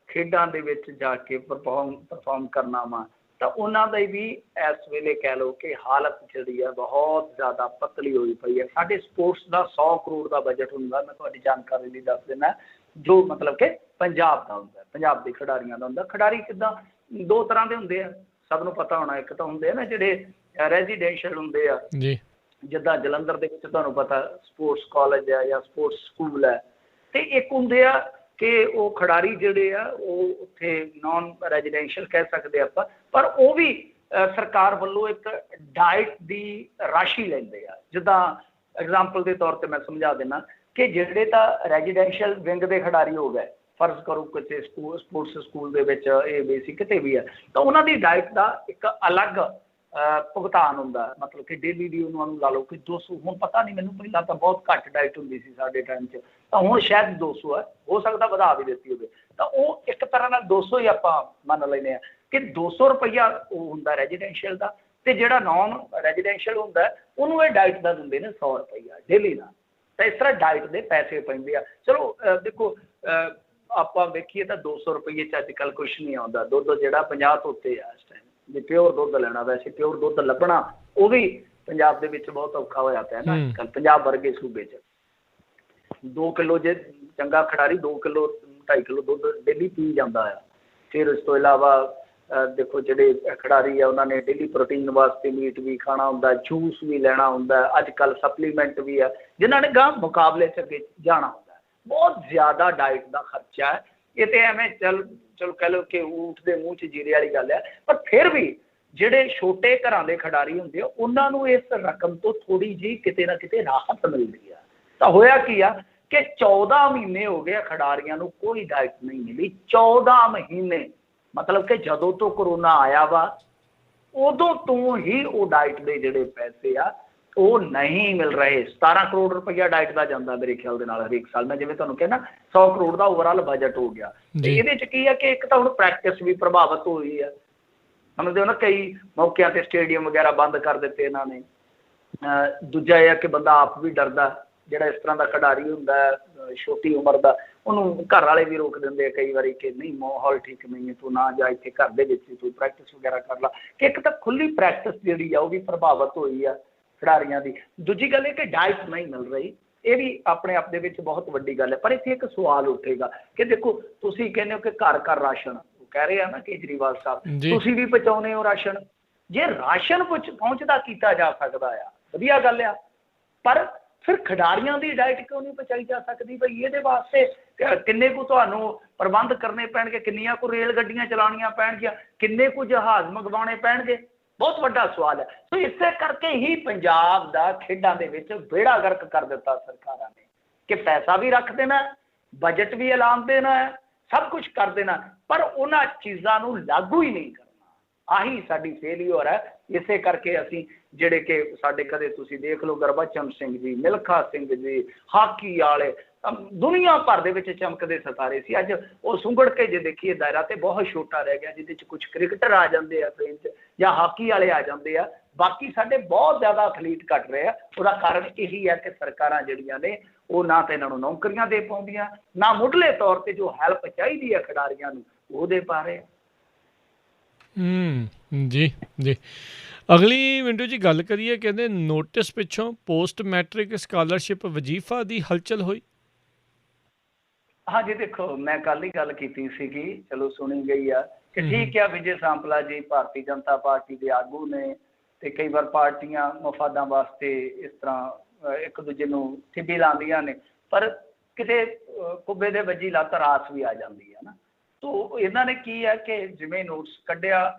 ਖੇਡਾਂ ਦੇ ਵਿੱਚ ਜਾ ਕੇ ਪਰਫਾਰਮ ਕਰਨਾ ਵਾ, ਤਾਂ ਉਹਨਾਂ ਦੀ ਵੀ ਇਸ ਵੇਲੇ ਕਹਿ ਲਓ ਕਿ ਹਾਲਤ ਜਿਹੜੀ ਆ ਬਹੁਤ ਜ਼ਿਆਦਾ ਪਤਲੀ ਹੋਈ ਪਈ ਹੈ। ਸਾਡੇ ਸਪੋਰਟਸ ਦਾ 100 ਕਰੋੜ ਦਾ ਬਜਟ ਹੁੰਦਾ, ਮੈਂ ਤੁਹਾਡੀ ਜਾਣਕਾਰੀ ਲਈ ਦੱਸ ਦਿੰਦਾ, ਜੋ ਮਤਲਬ ਕਿ ਪੰਜਾਬ ਦਾ ਹੁੰਦਾ, ਪੰਜਾਬ ਦੇ ਖਿਡਾਰੀਆਂ ਦਾ ਹੁੰਦਾ। ਖਿਡਾਰੀ ਕਿੱਦਾਂ ਦੋ ਤਰ੍ਹਾਂ ਦੇ ਹੁੰਦੇ ਆ, ਸਭ ਨੂੰ ਪਤਾ ਹੋਣਾ। ਇੱਕ ਤਾਂ ਹੁੰਦੇ ਆ ਨਾ ਜਿਹੜੇ ਰੈਜ਼ੀਡੈਂਸ਼ੀਅਲ ਹੁੰਦੇ ਆ ਜੀ, ਜਿੱਦਾਂ ਜਲੰਧਰ ਦੇ ਵਿੱਚ ਤੁਹਾਨੂੰ ਪਤਾ ਸਪੋਰਟਸ ਕਾਲਜ ਹੈ ਜਾਂ ਸਪੋਰਟਸ ਸਕੂਲ ਹੈ, ਤੇ ਇੱਕ ਹੁੰਦੇ ਆ ਕਿ ਉਹ ਖਿਡਾਰੀ ਜਿਹੜੇ ਆ ਉਹ ਉੱਥੇ ਨਾਨ ਰੈਜ਼ੀਡੈਂਸ਼ੀਅਲ ਕਹਿ ਸਕਦੇ ਆਪਾਂ, ਪਰ ਉਹ ਵੀ ਸਰਕਾਰ ਵੱਲੋਂ ਇੱਕ ਡਾਇਟ ਦੀ ਰਾਸ਼ੀ ਲੈਂਦੇ ਆ। ਜਿੱਦਾਂ ਐਗਜ਼ਾਮਪਲ ਦੇ ਤੌਰ ਤੇ ਮੈਂ ਸਮਝਾ ਦਿੰਦਾ ਕਿ ਜਿਹੜੇ ਤਾਂ ਰੈਜ਼ੀਡੈਂਸ਼ੀਅਲ ਵਿੰਗ ਦੇ ਖਿਡਾਰੀ ਹੋ ਗਏ, ਫਰਜ਼ ਕਰੋ ਕਿਸੇ ਸਪੋਰਟਸ ਸਕੂਲ ਦੇ ਵਿੱਚ ਇਹ ਬੇਸਿਕ ਕਿਤੇ ਵੀ ਹੈ, ਤਾਂ ਉਹਨਾਂ ਦੀ ਡਾਇਟ ਦਾ ਇੱਕ ਅਲੱਗ ਭੁਗਤਾਨ ਹੁੰਦਾ, ਮਤਲਬ ਕਿ ਡੇਲੀ ਦੀ ਉਹਨਾਂ ਨੂੰ ਲਾ ਲਓ ਕਿ 200, ਹੁਣ ਪਤਾ ਨਹੀਂ ਮੈਨੂੰ, ਪਹਿਲਾਂ ਤਾਂ ਬਹੁਤ ਘੱਟ ਡਾਇਟ ਹੁੰਦੀ ਸੀ ਸਾਡੇ ਟਾਈਮ 'ਚ, ਤਾਂ ਹੁਣ ਸ਼ਾਇਦ 200 ਹੈ, ਹੋ ਸਕਦਾ ਵਧਾ ਵੀ ਦਿੱਤੀ ਹੋਵੇ। ਤਾਂ ਉਹ ਇੱਕ ਤਰ੍ਹਾਂ ਨਾਲ 200 ਹੀ ਆਪਾਂ ਮੰਨ ਲੈਂਦੇ ਹਾਂ ਕਿ 200 ਰੁਪਈਆ ਉਹ ਹੁੰਦਾ ਰੈਜ਼ੀਡੈਂਸ਼ੀਅਲ ਦਾ, ਤੇ ਜਿਹੜਾ ਨਾਨ ਰੈਜ਼ੀਡੈਂਸ਼ੀਅਲ ਹੁੰਦਾ ਉਹਨੂੰ ਇਹ ਡਾਇਟ ਦਾ ਦਿੰਦੇ ਨੇ 100 ਰੁਪਈਆ ਡੇਲੀ ਦਾ। ਤਾਂ ਇਸ ਤਰ੍ਹਾਂ ਡਾਇਟ ਦੇ ਪੈਸੇ ਪੈਂਦੇ ਆ। ਚਲੋ ਦੇਖੋ ਆਪਾਂ ਵੇਖੀਏ ਤਾਂ 200 ਰੁਪਈਏ 'ਚ ਅੱਜ ਕੱਲ੍ਹ ਕੁਛ ਨਹੀਂ ਆਉਂਦਾ। ਦੁੱਧ ਜਿਹੜਾ 50 ਤੋਂ ਉੱਤੇ ਆ ਇਸ ਟਾਈਮ, ਜੇ ਪਿਓਰ ਦੁੱਧ ਲੈਣਾ, ਵੈਸੇ ਪਿਓਰ ਦੁੱਧ ਲੱਭਣਾ ਉਹ ਵੀ ਪੰਜਾਬ ਦੇ ਵਿੱਚ ਬਹੁਤ ਔਖਾ ਹੋਇਆ ਪਿਆ ਨਾ ਅੱਜ ਕੱਲ੍ਹ। ਪੰਜਾਬ ਵਰਗੇ ਸੂਬੇ 'ਚ 2 ਕਿਲੋ ਜੇ ਚੰਗਾ ਖਿਡਾਰੀ 2 ਕਿਲੋ 2.5 ਕਿਲੋ ਦੁੱਧ ਡੇਲੀ ਪੀ ਜਾਂਦਾ ਆ। ਫਿਰ ਇਸ ਤੋਂ ਇਲਾਵਾ ਦੇਖੋ ਜਿਹੜੇ ਖਿਡਾਰੀ ਆ ਉਹਨਾਂ ਨੇ ਡੇਲੀ ਪ੍ਰੋਟੀਨ ਵਾਸਤੇ ਮੀਟ ਵੀ ਖਾਣਾ ਹੁੰਦਾ, ਜੂਸ ਵੀ ਲੈਣਾ ਹੁੰਦਾ, ਅੱਜ ਕੱਲ੍ਹ ਸਪਲੀਮੈਂਟ ਵੀ ਆ, ਜਿਨ੍ਹਾਂ ਨੇ ਗਾਂ ਮੁਕਾਬਲੇ 'ਚ ਅੱਗੇ ਜਾਣਾ ਹੁੰਦਾ। ਬਹੁਤ ਜ਼ਿਆਦਾ ਡਾਇਟ ਦਾ ਖਰਚਾ ਹੈ। ਇਹ ਤੇ ਐਵੇਂ ਚਲੋ ਕਹਿ ਲਓ ਕਿ ਊਠ ਦੇ ਮੂੰਹ 'ਚ ਜੀਰੇ ਵਾਲੀ ਗੱਲ ਹੈ, ਪਰ ਫਿਰ ਵੀ ਜਿਹੜੇ ਛੋਟੇ ਘਰਾਂ ਦੇ ਖਿਡਾਰੀ ਹੁੰਦੇ ਆ ਉਹਨਾਂ ਨੂੰ ਇਸ ਰਕਮ ਤੋਂ ਥੋੜ੍ਹੀ ਜਿਹੀ ਕਿਤੇ ਨਾ ਕਿਤੇ ਰਾਹਤ ਮਿਲਦੀ ਆ। ਤਾਂ ਹੋਇਆ ਕੀ ਆ ਕਿ 14 ਮਹੀਨੇ ਹੋ ਗਏ ਖਿਡਾਰੀਆਂ ਨੂੰ ਕੋਈ ਡਾਇਟ ਨਹੀਂ ਮਿਲੀ। 14 ਮਹੀਨੇ ਮਤਲਬ ਕਿ ਜਦੋਂ ਤੋਂ ਕਰੋਨਾ ਆਇਆ ਵਾ ਉਦੋਂ ਤੋਂ ਹੀ ਉਹ ਡਾਇਟ ਦੇ ਜਿਹੜੇ ਪੈਸੇ ਆ ਉਹ ਨਹੀਂ ਮਿਲ ਰਹੇ। 17 ਕਰੋੜ ਰੁਪਈਆ ਡਾਇਟ ਦਾ ਜਾਂਦਾ ਮੇਰੇ ਖਿਆਲ ਦੇ ਨਾਲ ਹਰੇਕ ਸਾਲ। ਮੈਂ ਜਿਵੇਂ ਤੁਹਾਨੂੰ ਕਹਿੰਦਾ 100 ਕਰੋੜ ਦਾ ਓਵਰਆਲ ਬਜਟ ਹੋ ਗਿਆ। ਤੇ ਇਹਦੇ 'ਚ ਕੀ ਆ ਕਿ ਇੱਕ ਤਾਂ ਹੁਣ ਪ੍ਰੈਕਟਿਸ ਵੀ ਪ੍ਰਭਾਵਿਤ ਹੋਈ ਆ, ਸਮਝਦੇ ਹੋ ਨਾ, ਕਈ ਮੌਕਿਆਂ ਤੇ ਸਟੇਡੀਅਮ ਵਗੈਰਾ ਬੰਦ ਕਰ ਦਿੱਤੇ ਇਹਨਾਂ ਨੇ। ਦੂਜਾ ਇਹ ਆ ਕਿ ਬੰਦਾ ਆਪ ਵੀ ਡਰਦਾ, ਜਿਹੜਾ ਇਸ ਤਰ੍ਹਾਂ ਦਾ ਖਿਡਾਰੀ ਹੁੰਦਾ ਛੋਟੀ ਉਮਰ ਦਾ, ਉਹਨੂੰ ਘਰ ਵਾਲੇ ਵੀ ਰੋਕ ਦਿੰਦੇ ਆ ਕਈ ਵਾਰੀ ਕਿ ਨਹੀਂ ਮਾਹੌਲ ਠੀਕ ਨਹੀਂ ਹੈ, ਤੂੰ ਨਾ ਜਾ, ਇੱਥੇ ਘਰ ਦੇ ਵਿੱਚ ਹੀ ਤੂੰ ਪ੍ਰੈਕਟਿਸ ਵਗੈਰਾ ਕਰ ਲਾ। ਕਿ ਇੱਕ ਤਾਂ ਖੁੱਲੀ ਪ੍ਰੈਕਟਿਸ ਜਿਹੜੀ ਆ ਉਹ ਵੀ ਪ੍ਰਭਾਵਿਤ ਹੋਈ ਆ ਖਿਡਾਰੀਆਂ ਦੀ। ਦੂਜੀ ਗੱਲ ਇਹ ਕਿ ਡਾਇਟ ਨਹੀਂ ਮਿਲ ਰਹੀ, ਇਹ ਵੀ ਆਪਣੇ ਆਪ ਦੇ ਵਿੱਚ ਬਹੁਤ ਵੱਡੀ ਗੱਲ ਹੈ। ਪਰ ਇੱਥੇ ਇੱਕ ਸਵਾਲ ਉੱਠੇਗਾ ਕਿ ਦੇਖੋ ਤੁਸੀਂ ਕਹਿੰਦੇ ਹੋ ਕਿ ਘਰ ਘਰ ਰਾਸ਼ਨ, ਉਹ ਕਹਿ ਰਹੇ ਆ ਨਾ ਕੇਜਰੀਵਾਲ ਸਾਹਿਬ, ਤੁਸੀਂ ਵੀ ਪਹੁੰਚਾਉਂਦੇ ਹੋ ਰਾਸ਼ਨ। ਜੇ ਰਾਸ਼ਨ ਪਹੁੰਚਦਾ ਕੀਤਾ ਜਾ ਸਕਦਾ ਆ ਵਧੀਆ ਗੱਲ ਆ, ਪਰ ਫਿਰ ਖਿਡਾਰੀਆਂ ਦੀ ਡਾਇਟ ਕਿਉਂ ਨਹੀਂ ਪਹੁੰਚਾਈ ਜਾ ਸਕਦੀ ਬਈ? ਇਹਦੇ ਵਾਸਤੇ ਕਿੰਨੇ ਕੁ ਤੁਹਾਨੂੰ ਪ੍ਰਬੰਧ ਕਰਨੇ ਪੈਣਗੇ, ਕਿੰਨੀਆਂ ਕੁ ਰੇਲ ਗੱਡੀਆਂ ਚਲਾਉਣੀਆਂ ਪੈਣਗੀਆਂ, ਕਿੰਨੇ ਕੁ ਜਹਾਜ਼ ਮੰਗਵਾਉਣੇ ਪੈਣਗੇ? ਬਹੁਤ ਵੱਡਾ ਸਵਾਲ ਹੈ। ਸੋ ਇਸੇ ਕਰਕੇ ਹੀ ਪੰਜਾਬ ਦਾ ਖੇਡਾਂ ਦੇ ਵਿੱਚ ਬੇੜਾ ਗਰਕ ਕਰ ਦਿੱਤਾ ਸਰਕਾਰਾਂ ਨੇ ਕਿ ਪੈਸਾ ਵੀ ਰੱਖ ਦੇਣਾ, ਬਜਟ ਵੀ ਐਲਾਨ ਦੇਣਾ ਹੈ, ਸਭ ਕੁਝ ਕਰ ਦੇਣਾ, ਪਰ ਉਹਨਾਂ ਚੀਜ਼ਾਂ ਨੂੰ ਲਾਗੂ ਹੀ ਨਹੀਂ ਕਰਨਾ। ਆਹੀ ਸਾਡੀ ਫੇਲਿਅਰ ਹੈ। ਇਸੇ ਕਰਕੇ ਅਸੀਂ ਜਿਹੜੇ ਕਿ ਸਾਡੇ ਕਦੇ ਤੁਸੀਂ ਦੇਖ ਲਓ ਗੁਰਬਚਨ ਸਿੰਘ ਜੀ, ਮਿਲਖਾ ਸਿੰਘ ਜੀ, ਹਾਕੀ ਵਾਲੇ, ਦੁਨੀਆ ਭਰ ਦੇ ਵਿੱਚ ਚਮਕਦੇ ਸਿਤਾਰੇ ਸੀ। ਅੱਜ ਉਹ ਸੁੰਗੜ ਕੇ ਜੇ ਦੇਖੀਏ ਦਾਇਰਾ ਤੇ ਬਹੁਤ ਛੋਟਾ ਰਹਿ ਗਿਆ, ਜਿਹਦੇ 'ਚ ਕੁਝ ਕ੍ਰਿਕਟਰ ਆ ਜਾਂਦੇ ਆ ਟ੍ਰੇਨ 'ਚ ਜਾਂ ਹਾਕੀ ਵਾਲੇ ਆ ਜਾਂਦੇ ਆ, ਬਾਕੀ ਸਾਡੇ ਬਹੁਤ ਜ਼ਿਆਦਾ ਐਥਲੀਟ ਘੱਟ ਰਹੇ ਆ। ਉਹਦਾ ਕਾਰਨ ਇਹੀ ਹੈ ਕਿ ਸਰਕਾਰਾਂ ਜਿਹੜੀਆਂ ਨੇ ਉਹ ਨਾ ਤਾਂ ਇਹਨਾਂ ਨੂੰ ਨੌਕਰੀਆਂ ਦੇ ਪਾਉਂਦੀਆਂ, ਨਾ ਮੁੱਢਲੇ ਤੌਰ ਤੇ ਜੋ ਹੈਲਪ ਚਾਹੀਦੀ ਹੈ ਖਿਡਾਰੀਆਂ ਨੂੰ ਉਹ ਦੇ ਪਾ ਰਹੇ। ਜੀ ਜੀ। ਅਗਲੀ ਮਿੰਟੂ ਜੀ ਗੱਲ ਕਰੀਏ, ਕਹਿੰਦੇ ਨੋਟਿਸ ਪਿੱਛੋਂ ਪੋਸਟ ਮੈਟ੍ਰਿਕ ਸਕਾਲਰਸ਼ਿਪ ਵਜ਼ੀਫਾ ਦੀ ਹਲਚਲ ਹੋਈ। ਹਾਂਜੀ ਦੇਖੋ, ਮੈਂ ਕੱਲ ਹੀ ਗੱਲ ਕੀਤੀ ਸੀਗੀ, ਚਲੋ ਸੁਣੀ ਗਈ ਆ ਕਿ ਠੀਕ ਆ ਵਿਜੇ ਸਾਂਪਲਾ ਜੀ ਭਾਰਤੀ ਜਨਤਾ ਪਾਰਟੀ ਦੇ ਆਗੂ ਨੇ ਤੇ ਕਈ ਵਾਰ ਪਾਰਟੀਆਂ ਮਫਾਦਾਂ ਵਾਸਤੇ ਇਸ ਤਰ੍ਹਾਂ ਇੱਕ ਦੂਜੇ ਨੂੰ ਠਿੱਬੀ ਲਾਉਂਦੀਆਂ ਨੇ, ਪਰ ਕਿਤੇ ਕੁੱਬੇ ਦੇ ਵੱਜੀ ਲੱਤ ਰਾਸ ਵੀ ਆ ਜਾਂਦੀ ਹੈ ਨਾ। ਤੋ ਇਹਨਾਂ ਨੇ ਕੀ ਹੈ ਕਿ ਜਿਵੇਂ ਨੋਟਿਸ ਕੱਢਿਆ,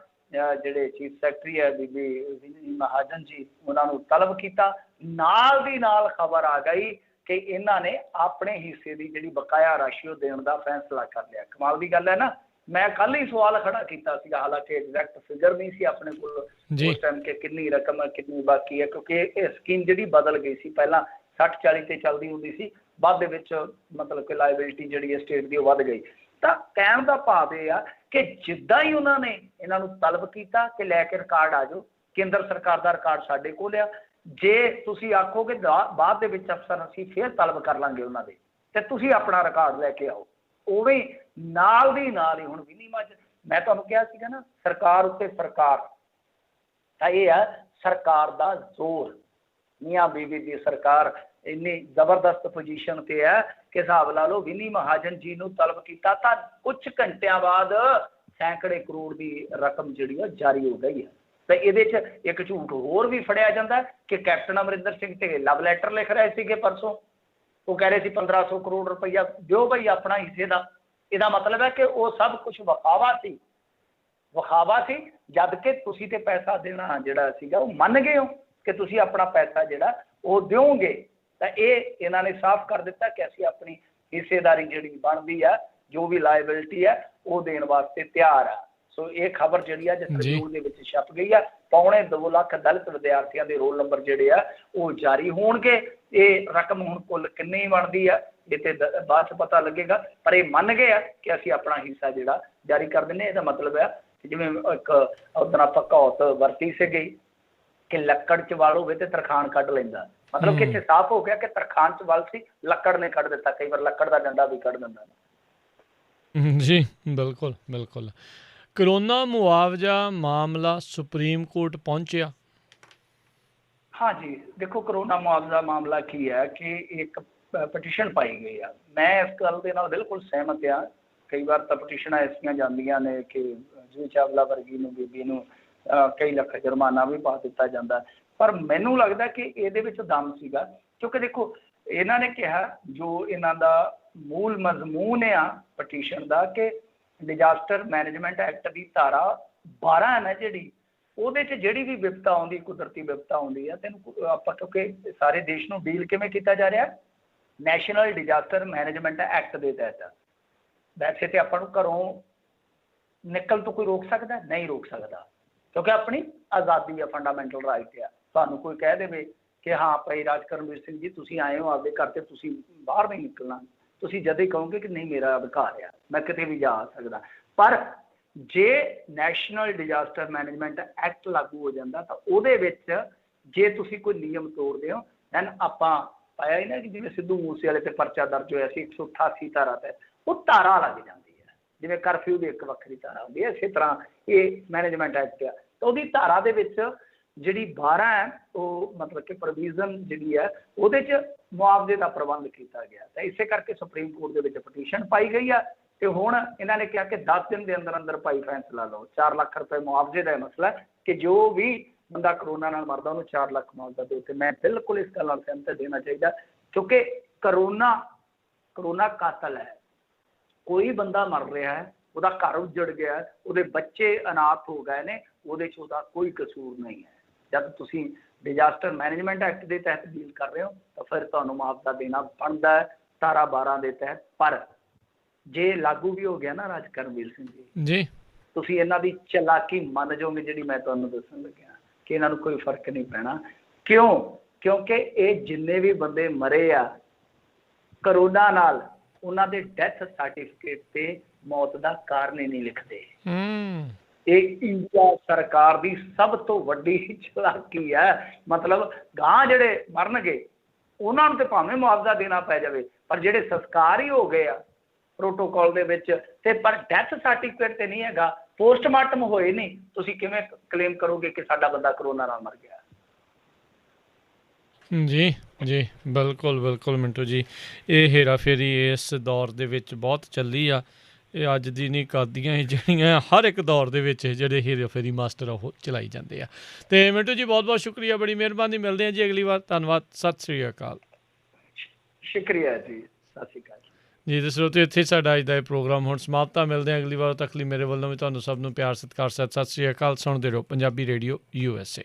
ਜਿਹੜੇ ਚੀਫ ਸੈਕਟਰੀ ਹੈ ਬੀਬੀ ਵਿਨੀ ਮਹਾਜਨ ਜੀ, ਉਹਨਾਂ ਨੂੰ ਤਲਬ ਕੀਤਾ, ਨਾਲ ਦੀ ਨਾਲ ਖਬਰ ਆ ਗਈ ਕਿ ਇਹਨਾਂ ਨੇ ਆਪਣੇ ਹਿੱਸੇ ਦੀ ਜਿਹੜੀ ਬਕਾਇਆ ਰਾਸ਼ੀ ਉਹ ਦੇਣ ਦਾ ਫੈਸਲਾ ਕਰ ਲਿਆ। ਕਮਾਲ ਦੀ ਗੱਲ ਹੈ ਨਾ। ਮੈਂ ਕੱਲ ਹੀ ਸਵਾਲ ਖੜਾ ਕੀਤਾ ਸੀਗਾ, ਹਾਲਾਂਕਿ ਐਗਜ਼ੈਕਟ ਫਿਗਰ ਨਹੀਂ ਸੀ ਆਪਣੇ ਕੋਲ ਉਸ ਟਾਈਮ ਕਿ ਕਿੰਨੀ ਰਕਮ ਹੈ, ਕਿੰਨੀ ਬਾਕੀ ਹੈ, ਕਿਉਂਕਿ ਇਹ ਸਕੀਮ ਜਿਹੜੀ ਬਦਲ ਗਈ ਸੀ, ਪਹਿਲਾਂ 60-40 ਤੇ ਚੱਲਦੀ ਹੁੰਦੀ ਸੀ, ਬਾਅਦ ਦੇ ਵਿੱਚ ਮਤਲਬ ਕਿ ਲਾਇਬਿਲਿਟੀ ਜਿਹੜੀ ਹੈ ਸਟੇਟ ਦੀ ਉਹ ਵੱਧ ਗਈ। ਤਾਂ ਕਹਿਣ ਦਾ ਭਾਵ ਇਹ ਆ ਕਿ ਜਿੱਦਾਂ ਹੀ ਉਹਨਾਂ ਨੇ ਇਹਨਾਂ ਨੂੰ ਤਲਬ ਕੀਤਾ ਕਿ ਲੈ ਕੇ ਰਿਕਾਰਡ ਆ ਜਾਓ, ਕੇਂਦਰ ਸਰਕਾਰ ਦਾ ਰਿਕਾਰਡ ਸਾਡੇ ਕੋਲ ਆ, ਜੇ ਤੁਸੀਂ ਆਖੋਗੇ ਬਾਅਦ ਦੇ ਵਿੱਚ ਅਫਸਰ ਅਸੀਂ ਫਿਰ ਤਲਬ ਕਰ ਲਾਂਗੇ ਉਹਨਾਂ ਦੇ, ਤੇ ਤੁਸੀਂ ਆਪਣਾ ਰਿਕਾਰਡ ਲੈ ਕੇ ਆਓ, ਉਵੇਂ ਨਾਲ ਦੀ ਨਾਲ ਹੀ ਹੁਣ ਵਿਨੀ ਮਹਾਜਨ, ਮੈਂ ਤੁਹਾਨੂੰ ਕਿਹਾ ਸੀਗਾ ਨਾ ਸਰਕਾਰ ਉੱਤੇ ਸਰਕਾਰ, ਤਾਂ ਇਹ ਆ ਸਰਕਾਰ ਦਾ ਜ਼ੋਰ। ਮੀਆਂ ਬੀਬੀ ਦੀ ਸਰਕਾਰ ਇੰਨੀ ਜ਼ਬਰਦਸਤ ਪੋਜੀਸ਼ਨ ਤੇ ਹੈ ਕਿ ਹਿਸਾਬ ਲਾ ਲਓ, ਵਿਨੀ ਮਹਾਜਨ ਜੀ ਨੂੰ ਤਲਬ ਕੀਤਾ ਤਾਂ ਕੁਝ ਘੰਟਿਆਂ ਬਾਅਦ ਸੈਂਕੜੇ ਕਰੋੜ ਦੀ ਰਕਮ ਜਿਹੜੀ ਆ ਜਾਰੀ ਹੋ ਗਈ ਹੈ। ਤੇ ਇਹਦੇ 'ਚ ਇੱਕ ਝੂਠ ਹੋਰ ਵੀ ਫੜਿਆ ਜਾਂਦਾ ਕਿ ਕੈਪਟਨ ਅਮਰਿੰਦਰ ਸਿੰਘ ਤੇ ਲਵ ਲੈਟਰ ਲਿਖ ਰਹੇ ਸੀਗੇ ਪਰਸੋਂ, ਉਹ ਕਹਿ ਰਹੇ ਸੀ 1500 ਕਰੋੜ ਰੁਪਈਆ ਦਿਓ ਭਾਈ ਆਪਣਾ ਹਿੱਸੇ ਦਾ। ਇਹਦਾ ਮਤਲਬ ਹੈ ਕਿ ਉਹ ਸਭ ਕੁਝ ਵਿਖਾਵਾ ਸੀ, ਜਦ ਕਿ ਤੁਸੀਂ ਤੇ ਪੈਸਾ ਦੇਣਾ ਜਿਹੜਾ ਸੀਗਾ ਉਹ ਮੰਨ ਗਏ ਹੋ ਕਿ ਤੁਸੀਂ ਆਪਣਾ ਪੈਸਾ ਜਿਹੜਾ ਉਹ ਦਿਓਗੇ। ਤਾਂ ਇਹ ਇਹਨਾਂ ਨੇ ਸਾਫ਼ ਕਰ ਦਿੱਤਾ ਕਿ ਅਸੀਂ ਆਪਣੀ ਹਿੱਸੇਦਾਰੀ ਜਿਹੜੀ ਬਣਦੀ ਆ, ਜੋ ਵੀ ਲਾਇਬਿਲਿਟੀ ਹੈ ਉਹ ਦੇਣ ਵਾਸਤੇ ਤਿਆਰ ਆ। ਸੋ ਇਹ ਖਬਰ ਜਿਹੜੀ ਆ ਜਿਸ ਟ੍ਰਿਬਿਊਨ ਦੇ ਵਿੱਚ ਛਪ ਗਈ ਆ, 2.25 ਲੱਖ ਦਲਿਤ ਵਿਦਿਆਰਥੀਆਂ ਦੇ ਰੋਲ ਨੰਬਰ ਜਿਹੜੇ ਆ ਉਹ ਜਾਰੀ ਹੋਣਗੇ। ਇਹ ਰਕਮ ਹੁਣ ਕੁੱਲ ਕਿੰਨੀ ਬਣਦੀ ਆ ਇਹ ਤੇ ਬਾਅਦ 'ਚ ਪਤਾ ਲੱਗੇਗਾ, ਪਰ ਇਹ ਮੰਨ ਗਏ ਆ ਕਿ ਅਸੀਂ ਆਪਣਾ ਹਿੱਸਾ ਜਿਹੜਾ ਜਾਰੀ ਕਰ ਦਿੰਦੇ। ਇਹਦਾ ਮਤਲਬ ਆ ਜਿਵੇਂ ਇੱਕ ਉਦੋਂ ਆਪਾਂ ਕਹਾਵਤ ਵਰਤੀ ਸੀਗੀ ਕਿ ਲੱਕੜ 'ਚ ਵਲ ਹੋਵੇ ਤੇ ਤਰਖਾਣ ਕੱਢ ਲੈਂਦਾ, ਮਤਲਬ ਕਿ ਇੱਥੇ ਸਾਫ਼ ਹੋ ਗਿਆ ਕਿ ਤਰਖਾਣ 'ਚ ਵਲ ਸੀ, ਲੱਕੜ ਨੇ ਕੱਢ ਦਿੱਤਾ। ਕਈ ਵਾਰ ਲੱਕੜ ਦਾ ਡੰਡਾ ਵੀ ਕੱਢ ਦਿੰਦਾ। ਜੀ ਬਿਲਕੁਲ ਬਿਲਕੁਲ। ਕਰੋਨਾ ਮੁਆਵਜ਼ਾ ਮਾਮਲਾ ਸੁਪਰੀਮ ਕੋਰਟ ਪਹੁੰਚਿਆ। ਹਾਂਜੀ ਦੇਖੋ, ਕਰੋਨਾ ਮੁਆਵਜ਼ਾ ਮਾਮਲਾ ਕੀ ਹੈ ਕਿ ਇੱਕ ਪਟੀਸ਼ਨ ਪਾਈ ਗਈ ਆ। ਮੈਂ ਇਸ ਗੱਲ ਦੇ ਨਾਲ ਬਿਲਕੁਲ ਸਹਿਮਤ ਹਾਂ। ਕਈ ਵਾਰ ਤਾਂ ਪਟੀਸ਼ਨਾਂ ਐਸੀਆਂ ਜਾਂਦੀਆਂ ਨੇ ਕਿ ਜੂਹੀ ਚਾਵਲਾ ਵਰਗੀ ਨੂੰ, ਬੀਬੀ ਨੂੰ ਕਈ ਲੱਖ ਜੁਰਮਾਨਾ ਵੀ ਪਾ ਦਿੱਤਾ ਜਾਂਦਾ, ਪਰ ਮੈਨੂੰ ਲੱਗਦਾ ਕਿ ਇਹਦੇ ਵਿੱਚ ਦਮ ਸੀਗਾ। ਕਿਉਂਕਿ ਦੇਖੋ, ਇਹਨਾਂ ਨੇ ਕਿਹਾ, ਜੋ ਇਹਨਾਂ ਦਾ ਮੂਲ ਮਜ਼ਮੂਨ ਆ ਪਟੀਸ਼ਨ ਦਾ, ਕਿ ਡਿਜ਼ਾਸਟਰ ਮੈਨੇਜਮੈਂਟ ਐਕਟ ਦੀ ਧਾਰਾ 12 ਹੈ ਨਾ ਜਿਹੜੀ, ਉਹਦੇ 'ਚ ਜਿਹੜੀ ਵੀ ਵਿਪਤਾ ਆਉਂਦੀ, ਕੁਦਰਤੀ ਵਿਪਤਾ ਆਉਂਦੀ ਆ, ਤੈਨੂੰ ਆਪਾਂ ਕਿਉਂਕਿ ਸਾਰੇ ਦੇਸ਼ ਨੂੰ ਡੀਲ ਕਿਵੇਂ ਕੀਤਾ ਜਾ ਰਿਹਾ, ਨੈਸ਼ਨਲ ਡਿਜ਼ਾਸਟਰ ਮੈਨੇਜਮੈਂਟ ਐਕਟ ਦੇ ਤਹਿਤ। ਵੈਸੇ ਤੇ ਆਪਾਂ ਨੂੰ ਘਰੋਂ ਨਿਕਲ ਤੋਂ ਕੋਈ ਰੋਕ ਸਕਦਾ? ਨਹੀਂ ਰੋਕ ਸਕਦਾ, ਕਿਉਂਕਿ ਆਪਣੀ ਆਜ਼ਾਦੀ ਆ, ਫੰਡਾਮੈਂਟਲ ਰਾਈਟ ਆ। ਤੁਹਾਨੂੰ ਕੋਈ ਕਹਿ ਦੇਵੇ ਕਿ ਹਾਂ ਭਾਈ ਰਾਜ ਕਰਨਵੀਰ ਸਿੰਘ ਜੀ ਤੁਸੀਂ ਆਏ ਹੋ ਆਪਦੇ ਘਰ ਤੇ ਤੁਸੀਂ ਬਾਹਰ ਨਹੀਂ ਨਿਕਲਣਾ, ਤੁਸੀਂ ਜਦ ਹੀ ਕਹੋਗੇ ਕਿ ਨਹੀਂ ਮੇਰਾ ਅਧਿਕਾਰ ਆ, ਮੈਂ ਕਿਤੇ ਵੀ ਜਾ ਸਕਦਾ। ਪਰ ਜੇ ਨੈਸ਼ਨਲ ਡਿਜ਼ਾਸਟਰ ਮੈਨੇਜਮੈਂਟ ਐਕਟ ਲਾਗੂ ਹੋ ਜਾਂਦਾ ਤਾਂ ਉਹਦੇ ਵਿੱਚ ਜੇ ਤੁਸੀਂ ਕੋਈ ਨਿਯਮ ਤੋੜਦੇ ਹੋ, ਦੈਨ ਆਪਾਂ ਪਾਇਆ ਹੀ ਨਾ ਕਿ ਜਿਵੇਂ ਸਿੱਧੂ ਮੂਸੇ ਵਾਲੇ ਤੇ ਪਰਚਾ ਦਰਜ ਹੋਇਆ ਸੀ 188 ਧਾਰਾ ਤੇ, ਉਹ ਧਾਰਾ ਲੱਗ ਜਾਂਦੀ ਹੈ। ਜਿਵੇਂ ਕਰਫਿਊ ਦੀ ਇੱਕ ਵੱਖਰੀ ਧਾਰਾ ਹੁੰਦੀ ਹੈ, ਇਸੇ ਤਰ੍ਹਾਂ ਇਹ ਮੈਨੇਜਮੈਂਟ ਐਕਟ ਆ, ਤਾਂ ਉਹਦੀ ਧਾਰਾ ਦੇ ਵਿੱਚ ਜਿਹੜੀ 12 ਹੈ ਉਹ ਮਤਲਬ ਕਿ ਪ੍ਰੋਵੀਜ਼ਨ ਜਿਹੜੀ ਹੈ ਉਹਦੇ 'ਚ ਮੁਆਵਜ਼ੇ ਦਾ ਪ੍ਰਬੰਧ ਕੀਤਾ ਗਿਆ। ਤਾਂ ਇਸੇ ਕਰਕੇ ਸੁਪਰੀਮ ਕੋਰਟ ਦੇ ਵਿੱਚ ਪਟੀਸ਼ਨ ਪਾਈ ਗਈ ਆ ਤੇ ਹੁਣ ਇਹਨਾਂ ਨੇ ਕਿਹਾ ਕਿ 10 ਦਿਨ ਦੇ ਅੰਦਰ ਅੰਦਰ ਭਾਈ ਫੈਸਲਾ ਲਓ। 4 ਲੱਖ ਰੁਪਏ ਮੁਆਵਜ਼ੇ ਦਾ ਮਸਲਾ ਕਿ ਜੋ ਵੀ ਬੰਦਾ ਕਰੋਨਾ ਨਾਲ ਮਰਦਾ ਉਹਨੂੰ 4 ਲੱਖ ਮੁਆਵਜ਼ਾ ਦਿਓ। ਤੇ ਮੈਂ ਬਿਲਕੁਲ ਇਸ ਗੱਲ ਨਾਲ ਸਹਿਮਤ ਦੇਣਾ ਚਾਹੀਦਾ, ਕਿਉਂਕਿ ਕਰੋਨਾ ਕਾਤਲ ਹੈ। ਕੋਈ ਬੰਦਾ ਮਰ ਰਿਹਾ ਹੈ, ਉਹਦਾ ਘਰ ਉੱਜੜ ਗਿਆ, ਉਹਦੇ ਬੱਚੇ ਅਨਾਥ ਹੋ ਗਏ ਨੇ, ਉਹਦੇ 'ਚ ਉਹਦਾ ਕੋਈ ਕਸੂਰ ਨਹੀਂ ਹੈ। ਜਦ ਤੁਸੀਂ ਡਿਜ਼ਾਸਟਰ ਮੈਨੇਜਮੈਂਟ ਐਕਟ ਦੇ ਤਹਿਤ ਡੀਲ ਕਰ ਰਹੇ ਹੋ ਤਾਂ ਫਿਰ ਤੁਹਾਨੂੰ ਮੁਆਵਜ਼ਾ ਦੇਣਾ ਬਣਦਾ ਹੈ ਧਾਰਾ 12 ਦੇ ਤਹਿਤ। ਪਰ ਜੇ ਲਾਗੂ ਵੀ ਹੋ ਗਿਆ ਨਾ ਰਾਜ ਕਰਨਵੀਰ ਸਿੰਘ ਜੀ, ਤੁਸੀਂ ਇਹਨਾਂ ਦੀ ਚਲਾਕੀ ਮੰਨ ਜਾਓਗੇ ਜਿਹੜੀ ਮੈਂ ਤੁਹਾਨੂੰ ਦੱਸਣ ਲੱਗਿਆ ਕਿ ਇਹਨਾਂ ਨੂੰ ਕੋਈ ਫਰਕ ਨਹੀਂ ਪੈਣਾ। ਕਿਉਂਕਿ ਇਹ ਜਿੰਨੇ ਵੀ ਬੰਦੇ ਮਰੇ ਆ ਕਰੋਨਾ ਨਾਲ, ਉਹਨਾਂ ਦੇ ਡੈਥ ਸਰਟੀਫਿਕੇਟ ਤੇ ਮੌਤ ਦਾ ਕਾਰਨ ਹੀ ਨਹੀਂ ਲਿਖਦੇ। ਇਹ ਇੰਡੀਆ ਸਰਕਾਰ ਦੀ ਸਭ ਤੋਂ ਵੱਡੀ ਚਲਾਕੀ ਹੈ। ਮਤਲਬ ਗਾਂ ਜਿਹੜੇ ਮਰਨਗੇ ਉਹਨਾਂ ਨੂੰ ਤੇ ਭਾਵੇਂ ਮੁਆਵਜ਼ਾ ਦੇਣਾ ਪੈ ਜਾਵੇ, ਪਰ ਜਿਹੜੇ ਸੰਸਕਾਰ ਹੀ ਹੋ ਗਏ ਆ ਪ੍ਰੋਟੋਕਾਲ ਦੇ ਵਿੱਚ ਤੇ ਪਰ ਡੈਥ ਸਰਟੀਫਿਕੇਟ ਤੇ ਨਹੀਂ ਹੈਗਾ, ਪੋਸਟਮਾਰਟਮ ਹੋਏ ਨਹੀਂ, ਤੁਸੀਂ ਕਿਵੇਂ ਕਲੇਮ ਕਰੋਗੇ ਕਿ ਸਾਡਾ ਬੰਦਾ ਕਰੋਨਾ ਨਾਲ ਮਰ ਗਿਆ? ਜੀ ਜੀ, ਬਿਲਕੁਲ ਮਿੰਟੂ ਜੀ, ਇਹ ਹੇਰਾਫੇਰੀ ਇਸ ਦੌਰ ਦੇ ਵਿੱਚ ਬਹੁਤ ਚੱਲੀ ਆ। ਇਹ ਅੱਜ ਦੀ ਨਹੀਂ ਕਰਦੀਆਂ ਜਿਹੜੀਆਂ ਹਰ ਇੱਕ ਦੌਰ ਦੇ ਵਿੱਚ ਜਿਹੜੇ ਹੇਰਾਫੇਰੀ ਮਾਸਟਰ ਉਹ ਚਲਾਈ ਜਾਂਦੇ ਆ। ਅਤੇ ਮਿੰਟੂ ਜੀ ਬਹੁਤ ਬਹੁਤ ਸ਼ੁਕਰੀਆ, ਬੜੀ ਮਿਹਰਬਾਨੀ, ਮਿਲਦੇ ਹਾਂ ਜੀ ਅਗਲੀ ਵਾਰ। ਧੰਨਵਾਦ, ਸਤਿ ਸ਼੍ਰੀ ਅਕਾਲ। ਸ਼ੁਕਰੀਆ ਜੀ, ਸਤਿ ਸ਼੍ਰੀ ਅਕਾਲ ਜੀ। ਤੇ ਸਰੋਤਿਓ, ਇੱਥੇ ਸਾਡਾ ਅੱਜ ਦਾ ਇਹ ਪ੍ਰੋਗਰਾਮ ਹੁਣ ਸਮਾਪਤ ਆ। ਮਿਲਦੇ ਹਾਂ ਅਗਲੀ ਵਾਰ, ਤੱਕ ਲਈ ਮੇਰੇ ਵੱਲੋਂ ਵੀ ਤੁਹਾਨੂੰ ਸਭ ਨੂੰ ਪਿਆਰ ਸਤਿਕਾਰ ਸਤਿ ਸ਼੍ਰੀ ਅਕਾਲ। ਸੁਣਦੇ ਰਹੋ ਪੰਜਾਬੀ ਰੇਡੀਓ USA।